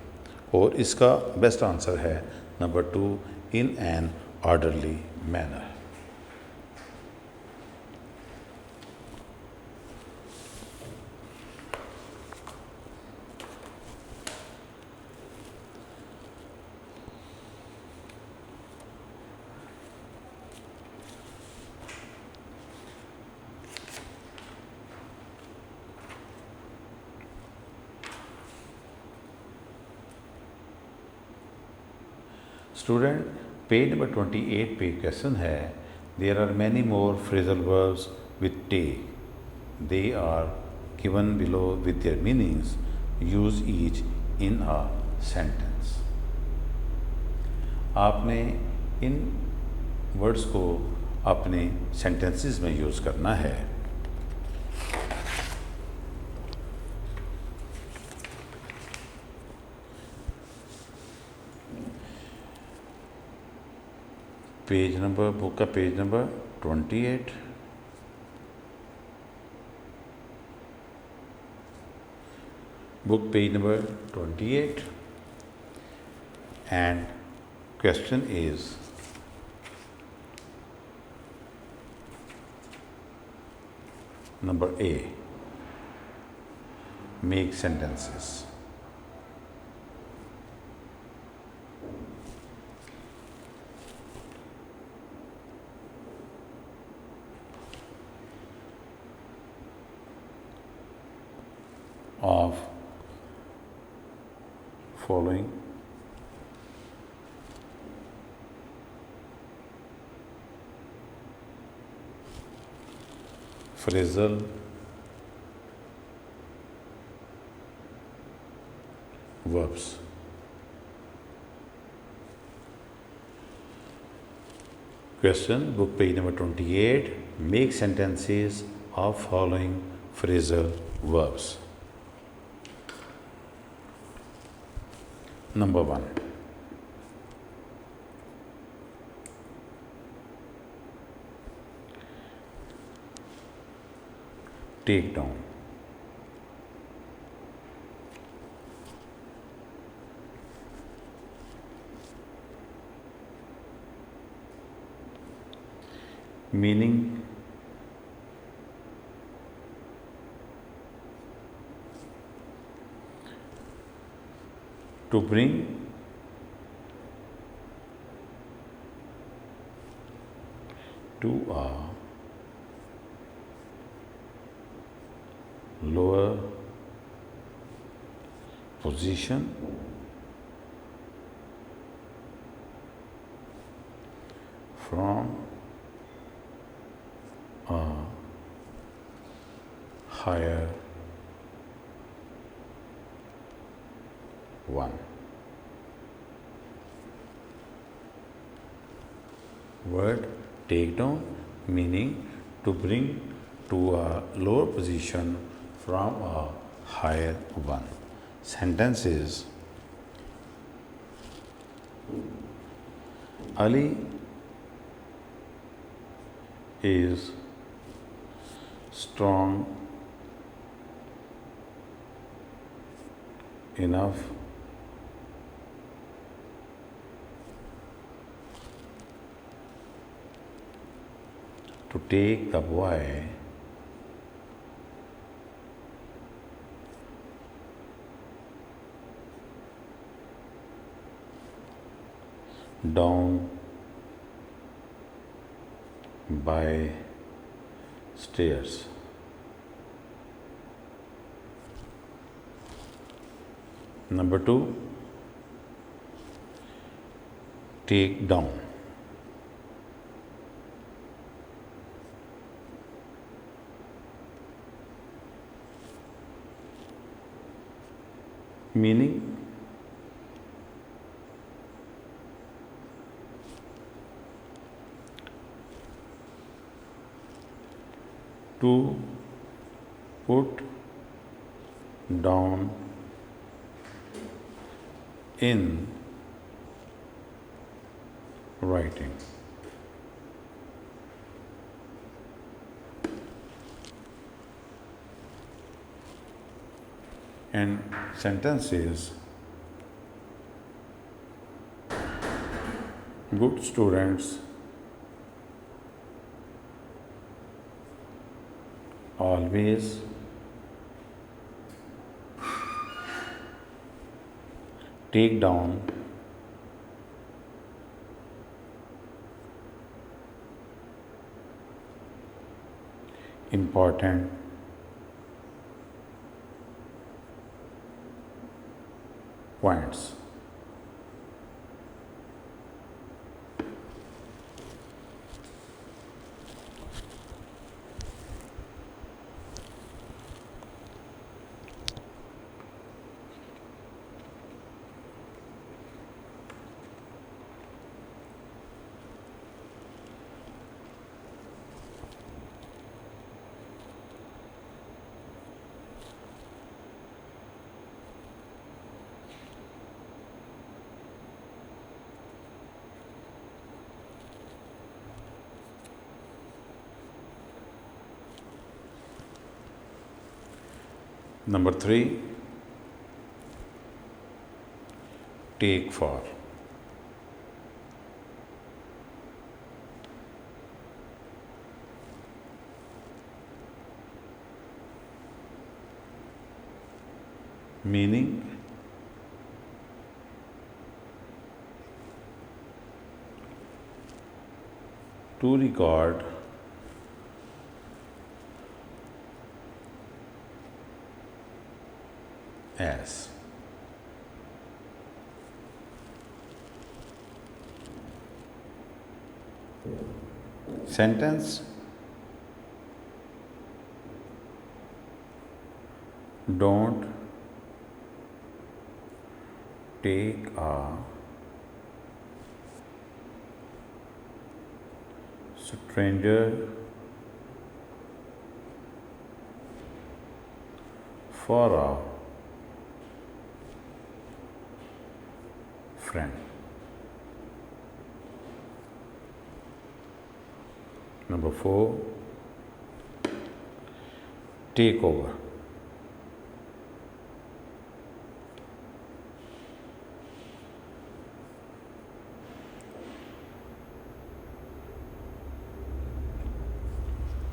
और इसका best answer है number 2, in an orderly manner. Student, page number 28 पे question है, there are many more phrasal verbs with take. They are given below with their meanings. Use each in a sentence. आपने इन words को अपने sentences में use करना है. Page number, book का page number 28. Book page number 28 and question is number A. Make sentences. Of following phrasal verbs. Question, book page number 28. Make sentences of following phrasal verbs. Number 1. Take down. Meaning, to bring, to a lower position, from a higher one. Word take down, meaning to bring to a lower position from a higher one. Sentence is, Ali is strong enough to take the boy down by stairs. Number 2, take down. Meaning, to put down in writing. And sentence is, good students always take down important points. Number 3, take for. Meaning, to regard as. Sentence, don't take a stranger for a friend. Number 4, take over.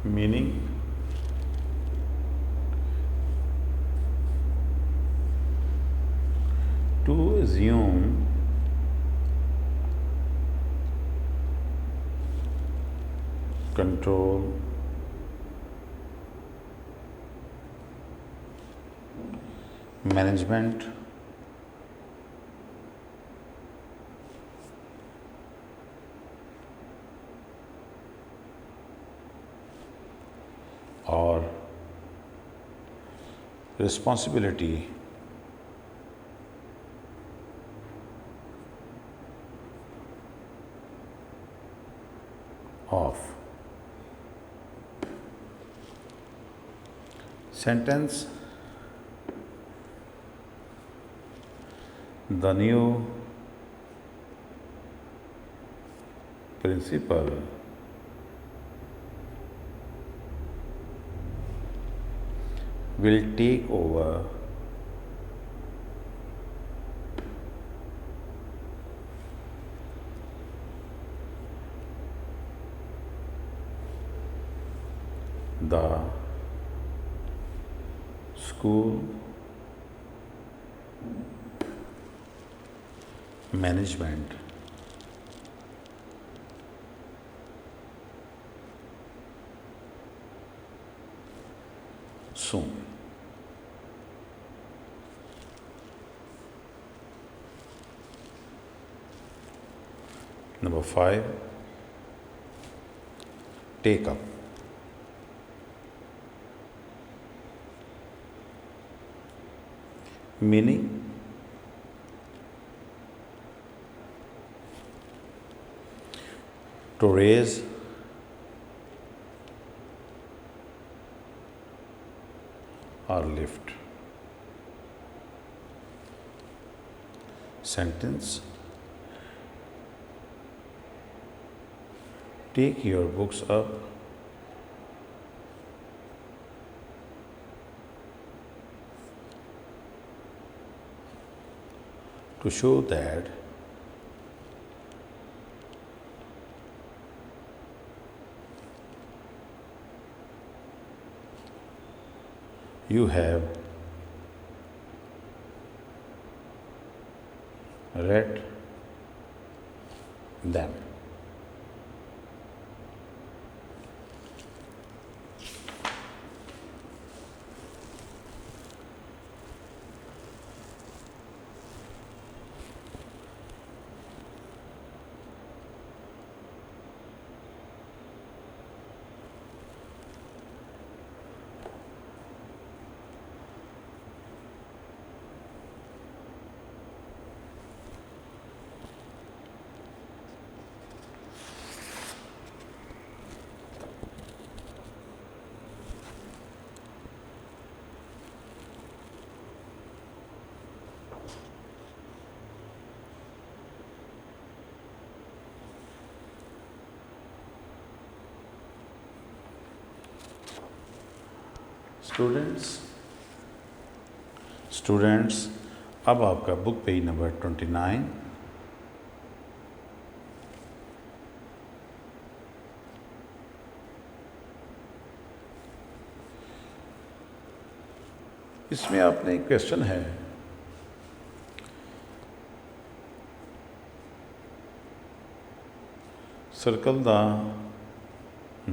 Meaning, to assume control, management, or responsibility of. Sentence: the new principal will take over the school management soon. Number 5, take up. Meaning, to raise, or lift. Sentence: take your books up to show that you have read them. Students, अब आपका book page number 29। इसमें आपने एक question है, circle the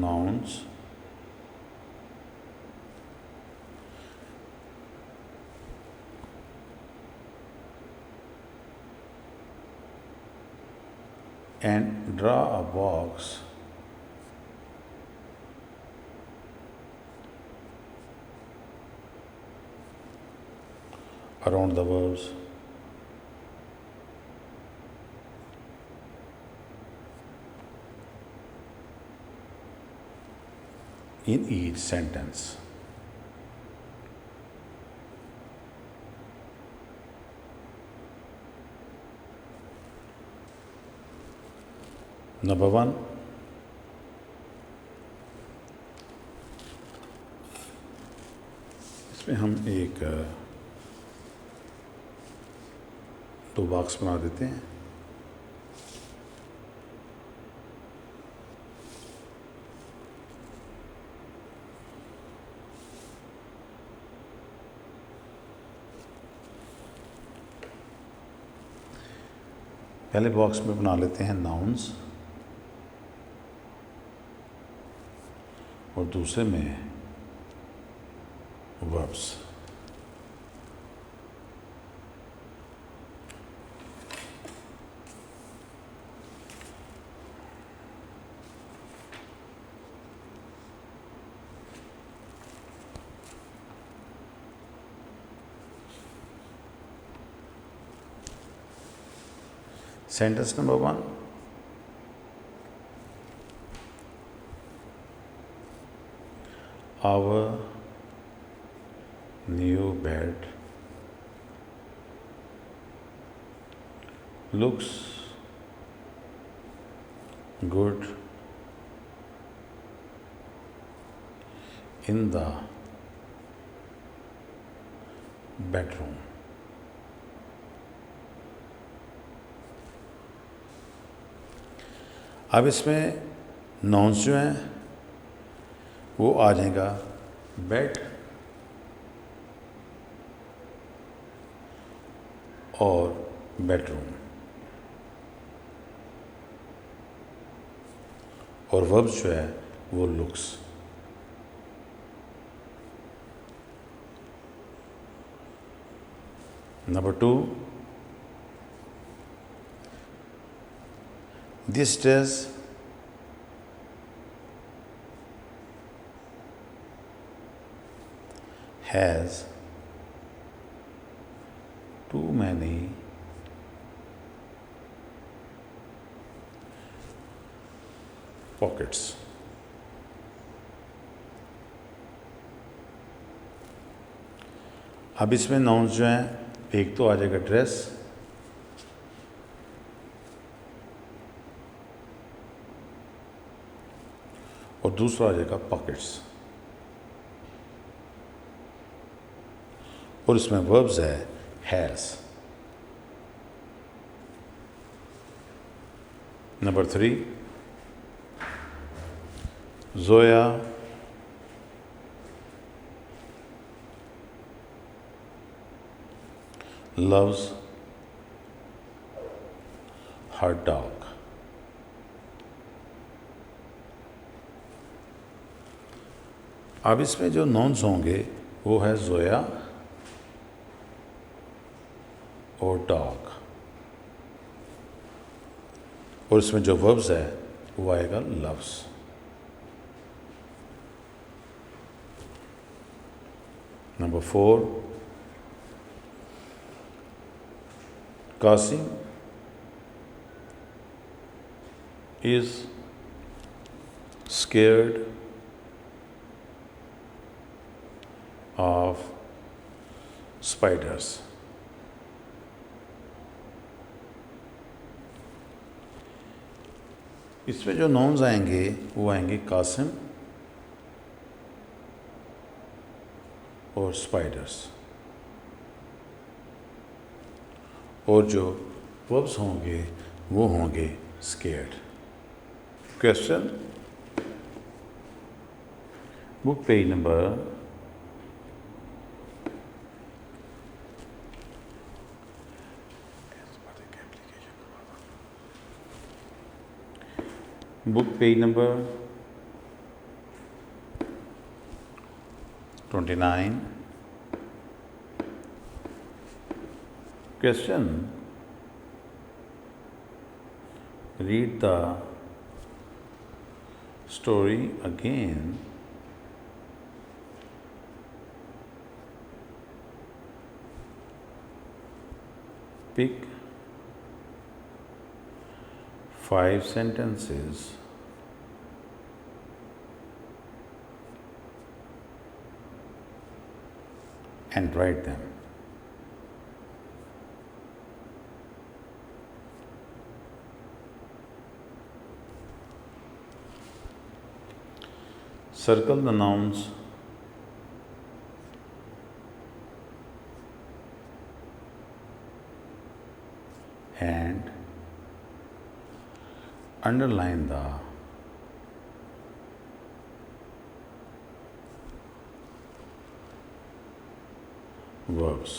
nouns and draw a box around the verbs. in each sentence. Number one, इसमें हम एक दो बॉक्स बना देते हैं। पहले बॉक्स में बना लेते हैं नाउन्स और दूसरे में verbs. Sentence number one. Our new bed looks good in the bedroom. अब इसमें नाउन्स जो हैं वो आ जाएगा बेड और बेडरूम, और वर्ब्स जो है वो looks. Number two, this dress has too many pockets. अब इसमें नाउन्स जो हैं एक तो आ जाएगा ड्रेस, और दूसरा आ जाएगा पॉकेट्स, और इसमें वर्ब्स है has. Number three, Zoya loves her dog. अब इसमें जो नाउन्स होंगे वो है जोया और डॉग, और इसमें जो वर्ब्स है वो आएगा loves. Number four, Qasim is scared of spiders. इसमें जो नाउन्स आएंगे वो आएंगे कासिम और स्पाइडर्स, और जो वर्ब्स होंगे वो होंगे scared. Question, book page number 29. Question, read the story again. Pick 5 sentences and write them. Circle the nouns and underline the verbs.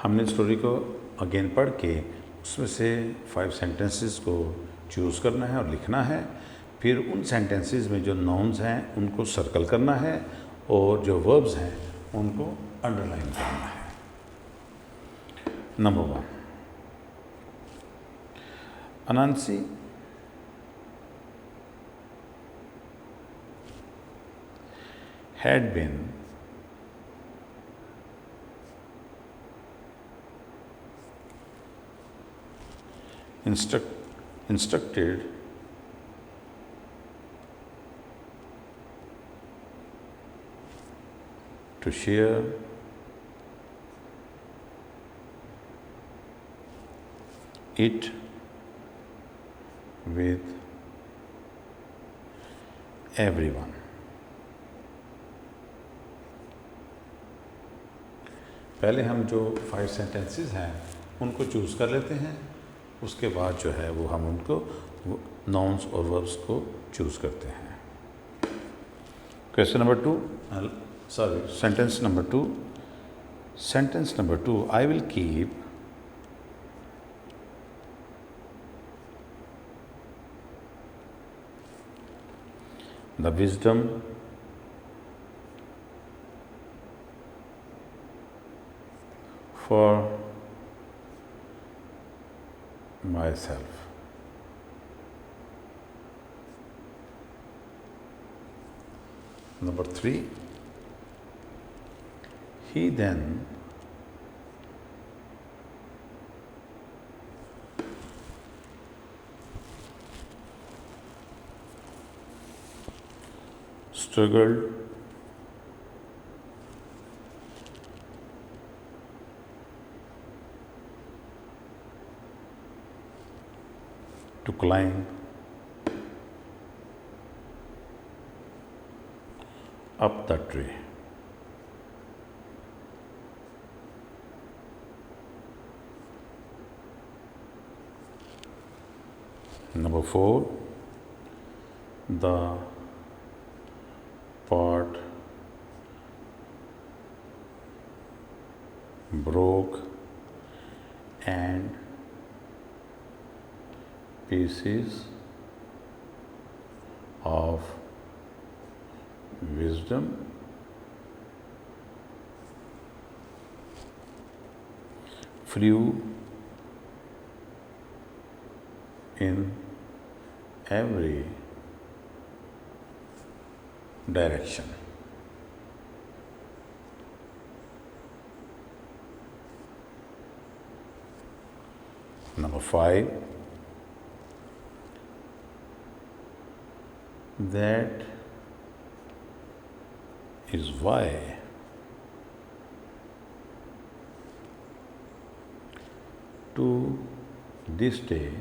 हमने स्टोरी को अगेन पढ़ के उसमें से 5 सेंटेंसेस को चूज़ करना है और लिखना है। फिर उन सेंटेंसेस में जो नाउन्स हैं उनको सर्कल करना है और जो वर्ब्स हैं उनको अंडरलाइन करना है। Number 1, अनांसी had been instructed to share it with everyone. पहले हम जो 5 सेंटेंसेस हैं उनको चूज़ कर लेते हैं, उसके बाद जो है वो हम उनको नाउन्स और वर्ब्स को चूज़ करते हैं। Question number 2, sentence number 2, I will keep the wisdom for myself. Number 3, he then struggled to climb up the tree. Number 4, the pot broke and pieces of wisdom flew in every direction. Number 5, that is why to this day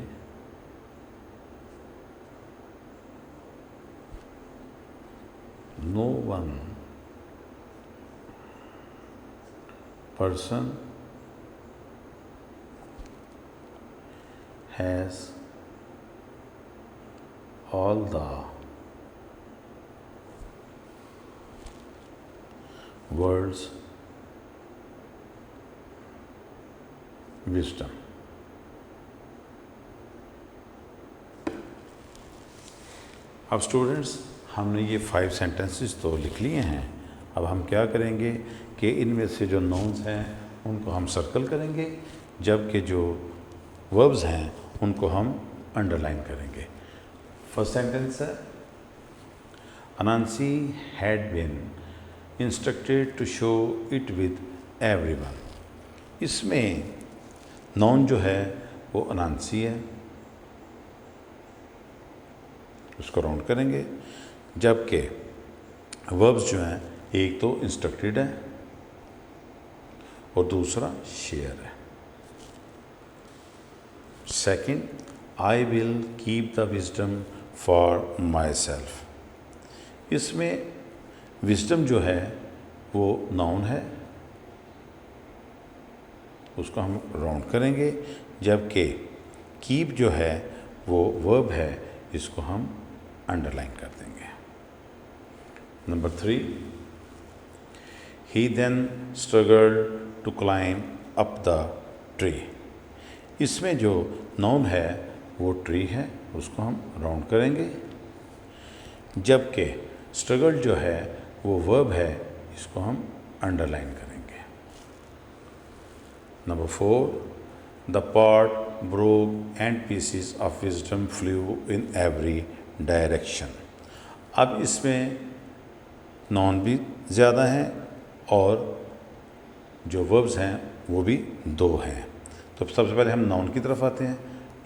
no one person has all the world's wisdom. अब students, हमने ये 5 sentences तो लिख लिए हैं। अब हम क्या करेंगे कि इनमें से जो नाउन्स हैं उनको हम सर्कल करेंगे, जबकि जो वर्ब्स हैं उनको हम अंडरलाइन करेंगे। फर्स्ट सेंटेंस है, Anansi had been instructed to show it with everyone. इसमें नाउन जो है वो अनांसी है उसको राउंड करेंगे। जबकि वर्ब्स जो हैं, एक तो इंस्ट्रक्टेड है और दूसरा शेयर है। Second, I will keep the wisdom for my self. इसमें विजडम जो है वो नाउन है, उसको हम राउंड करेंगे। जबकि कीप जो है वो वर्ब है, इसको हम अंडरलाइन कर देंगे। Number 3, he then struggled to climb up the tree. इसमें जो नाउन है वो ट्री है, उसको हम राउंड करेंगे। जबकि स्ट्रगल जो है वो वर्ब है, इसको हम अंडरलाइन करेंगे। Number 4, the pot broke and pieces of wisdom flew in every direction. अब इसमें नॉन भी ज़्यादा हैं और जो वर्ब्स हैं वो भी 2 हैं। तो सबसे पहले हम नाउन की तरफ आते हैं।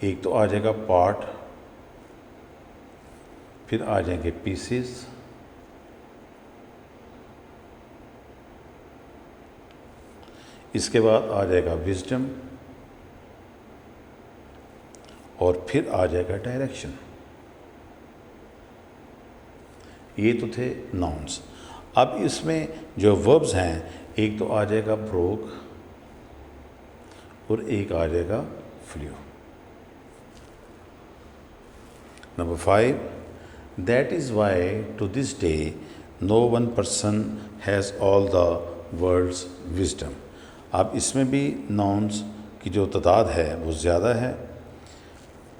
एक तो आ जाएगा पार्ट, फिर आ जाएंगे पीसेस, इसके बाद आ जाएगा विजडम और फिर आ जाएगा डायरेक्शन। ये तो थे नाउन्स। अब इसमें जो वर्ब्स हैं, एक तो आ जाएगा ब्रोक और एक आ जाएगा flew. Number 5, that is why to this day no one person has all the world's wisdom. अब इसमें भी नाउन्स की जो तादाद है वो ज़्यादा है।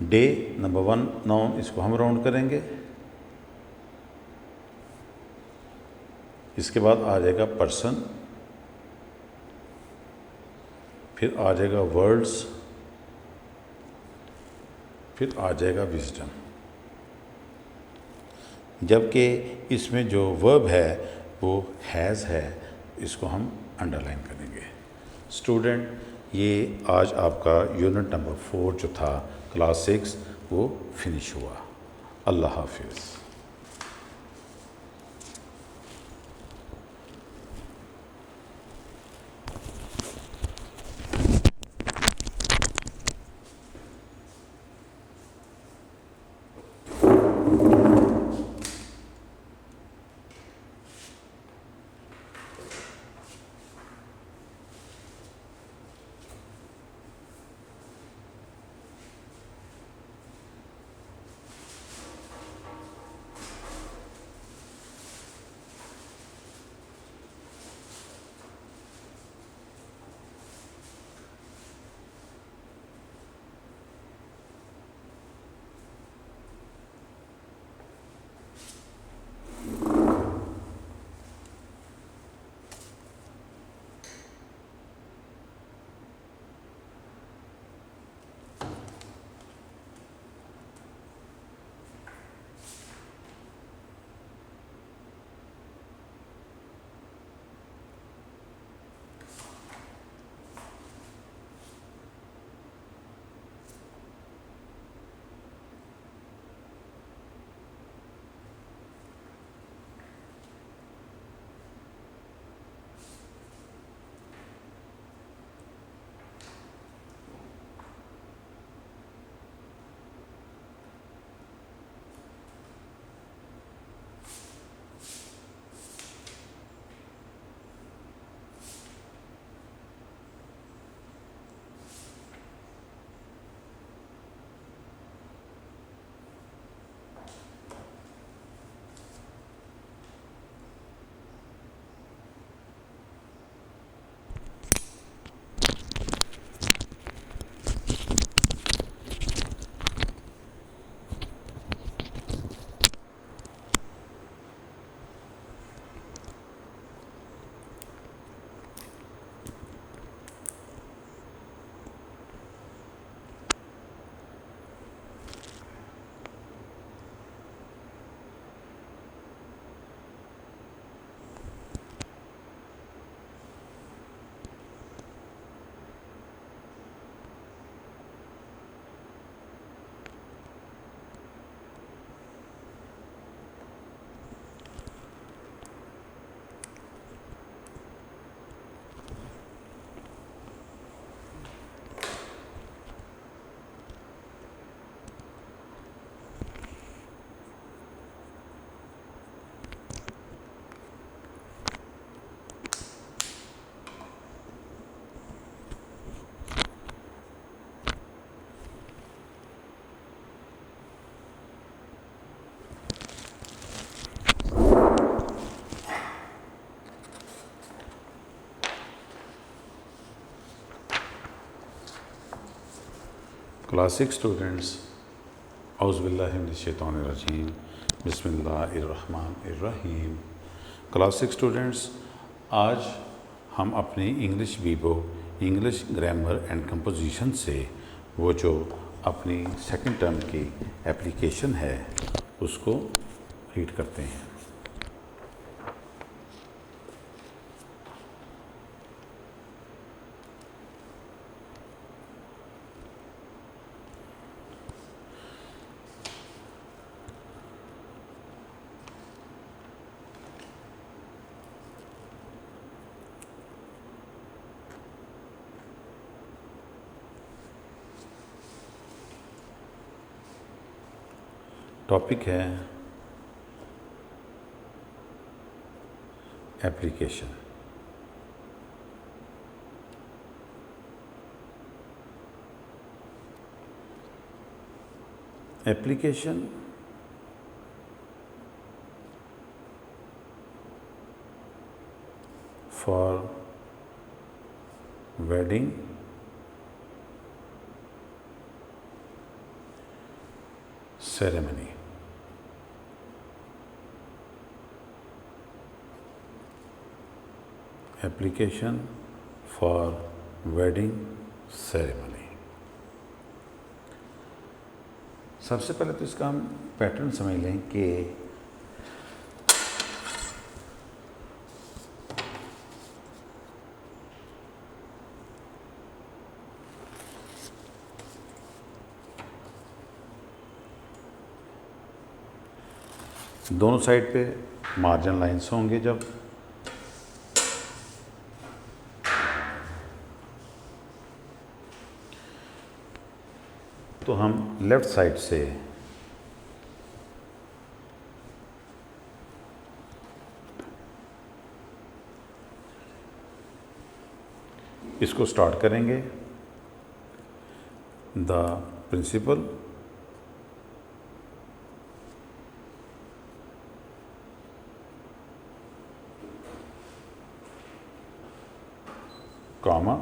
डे नंबर 1 नाउन, इसको हम राउंड करेंगे। इसके बाद आ जाएगा पर्सन, फिर आ जाएगा वर्ड्स, फिर आ जाएगा विजडम। जबकि इसमें जो वर्ब है वो हैज़ है, इसको हम अंडरलाइन करेंगे। स्टूडेंट, ये आज आपका यूनिट नंबर 4 जो था क्लास 6 वो फिनिश हुआ। अल्लाह हाफिज़। क्लास 6 स्टूडेंट्स, औज़ुबिल्लाहिमिनश्शैतानिर्रजीम, बिस्मिल्लाहिर्रहमानिर्रहीम। क्लास 6 स्टूडेंट्स, आज हम अपनी English Vivo English grammar and composition से वो जो अपनी सेकंड टर्म की एप्लीकेशन है उसको रीड करते हैं। टॉपिक है application. Application for wedding ceremony। Application for wedding ceremony. सबसे पहले तो इसका हम पैटर्न समझ लें कि दोनों साइड पे मार्जिन लाइंस होंगे। जब तो हम लेफ़्ट साइड से इसको स्टार्ट करेंगे। The principal, comma,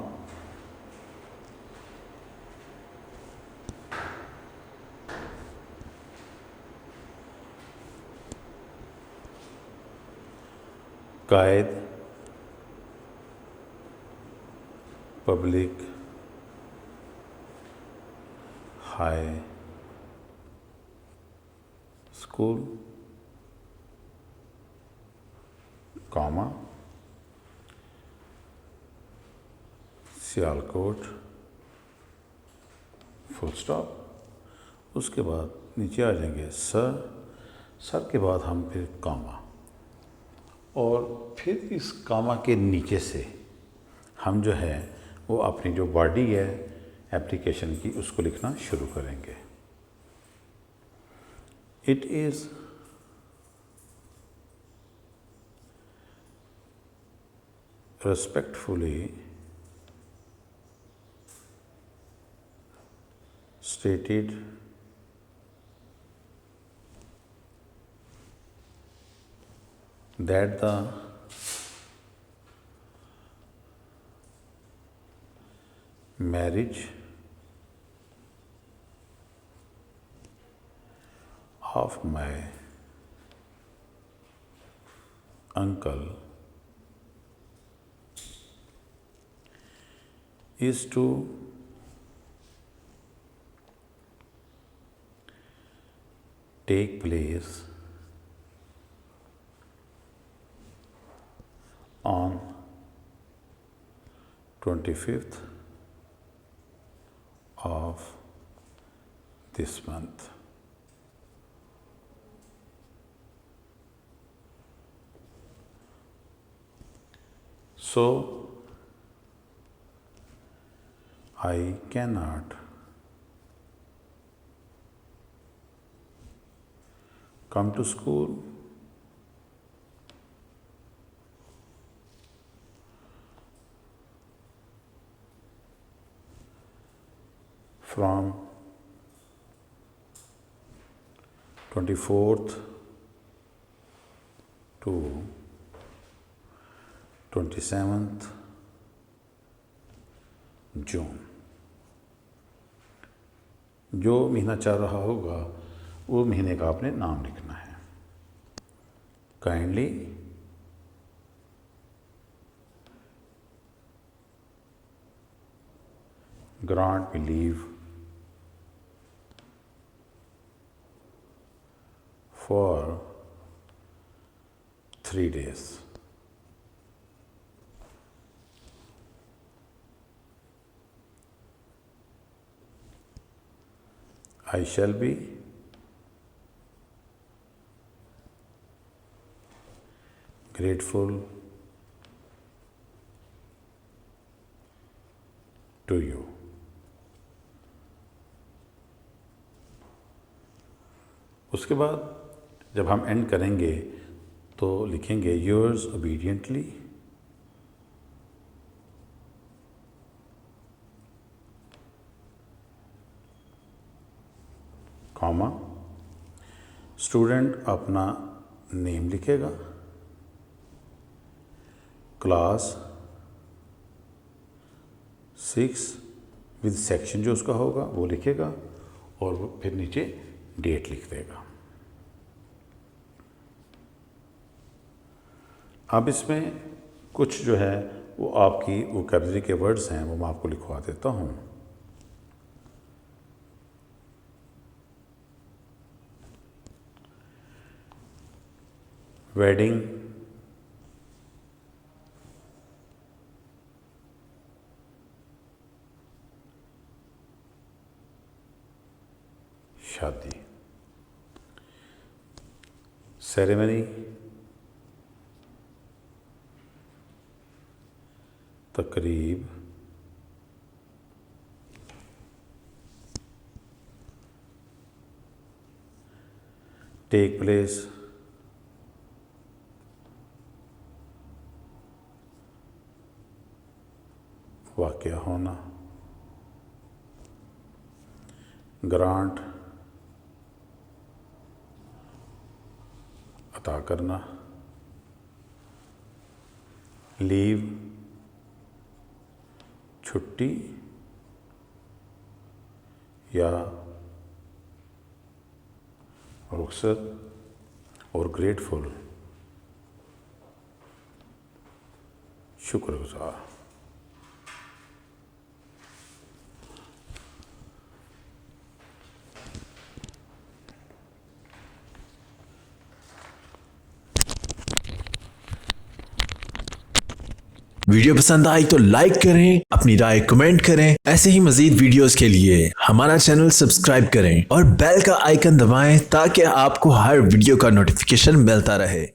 Quaid, public high school, comma, Sialkot, full stop. उसके बाद नीचे आ जाएंगे सर के बाद हम फिर कॉमा, और फिर इस कॉमा के नीचे से हम जो है वो अपनी जो बॉडी है एप्लीकेशन की उसको लिखना शुरू करेंगे। It is respectfully stated that the marriage of my uncle is to take place on 25th of this month। So I cannot come to school from 24th to 27th June। जो महीना चल रहा होगा वो महीने का आपने नाम लिखना है। Kindly grant me leave for 3 days. I shall be grateful to you. उसके बाद जब हम एंड करेंगे तो लिखेंगे योर्स ओबीडियंटली कॉमा, स्टूडेंट अपना नेम लिखेगा, क्लास 6 विद सेक्शन जो उसका होगा वो लिखेगा और वो फिर नीचे डेट लिख देगा। अब इसमें कुछ जो है वो आपकी वोकैबुलरी के वर्ड्स हैं वो मैं आपको लिखवा देता हूँ। वेडिंग, शादी, सेरेमनी, तकरीब, टेक प्लेस, वाक़या होना, ग्रांट अता करना, लीव छुट्टी या रुखसत और ग्रेटफुल शुक्रगुजार। वीडियो पसंद आई तो लाइक करें, अपनी राय कमेंट करें। ऐसे ही मजीद वीडियोस के लिए हमारा चैनल सब्सक्राइब करें और बेल का आइकन दबाएं ताकि आपको हर वीडियो का नोटिफिकेशन मिलता रहे।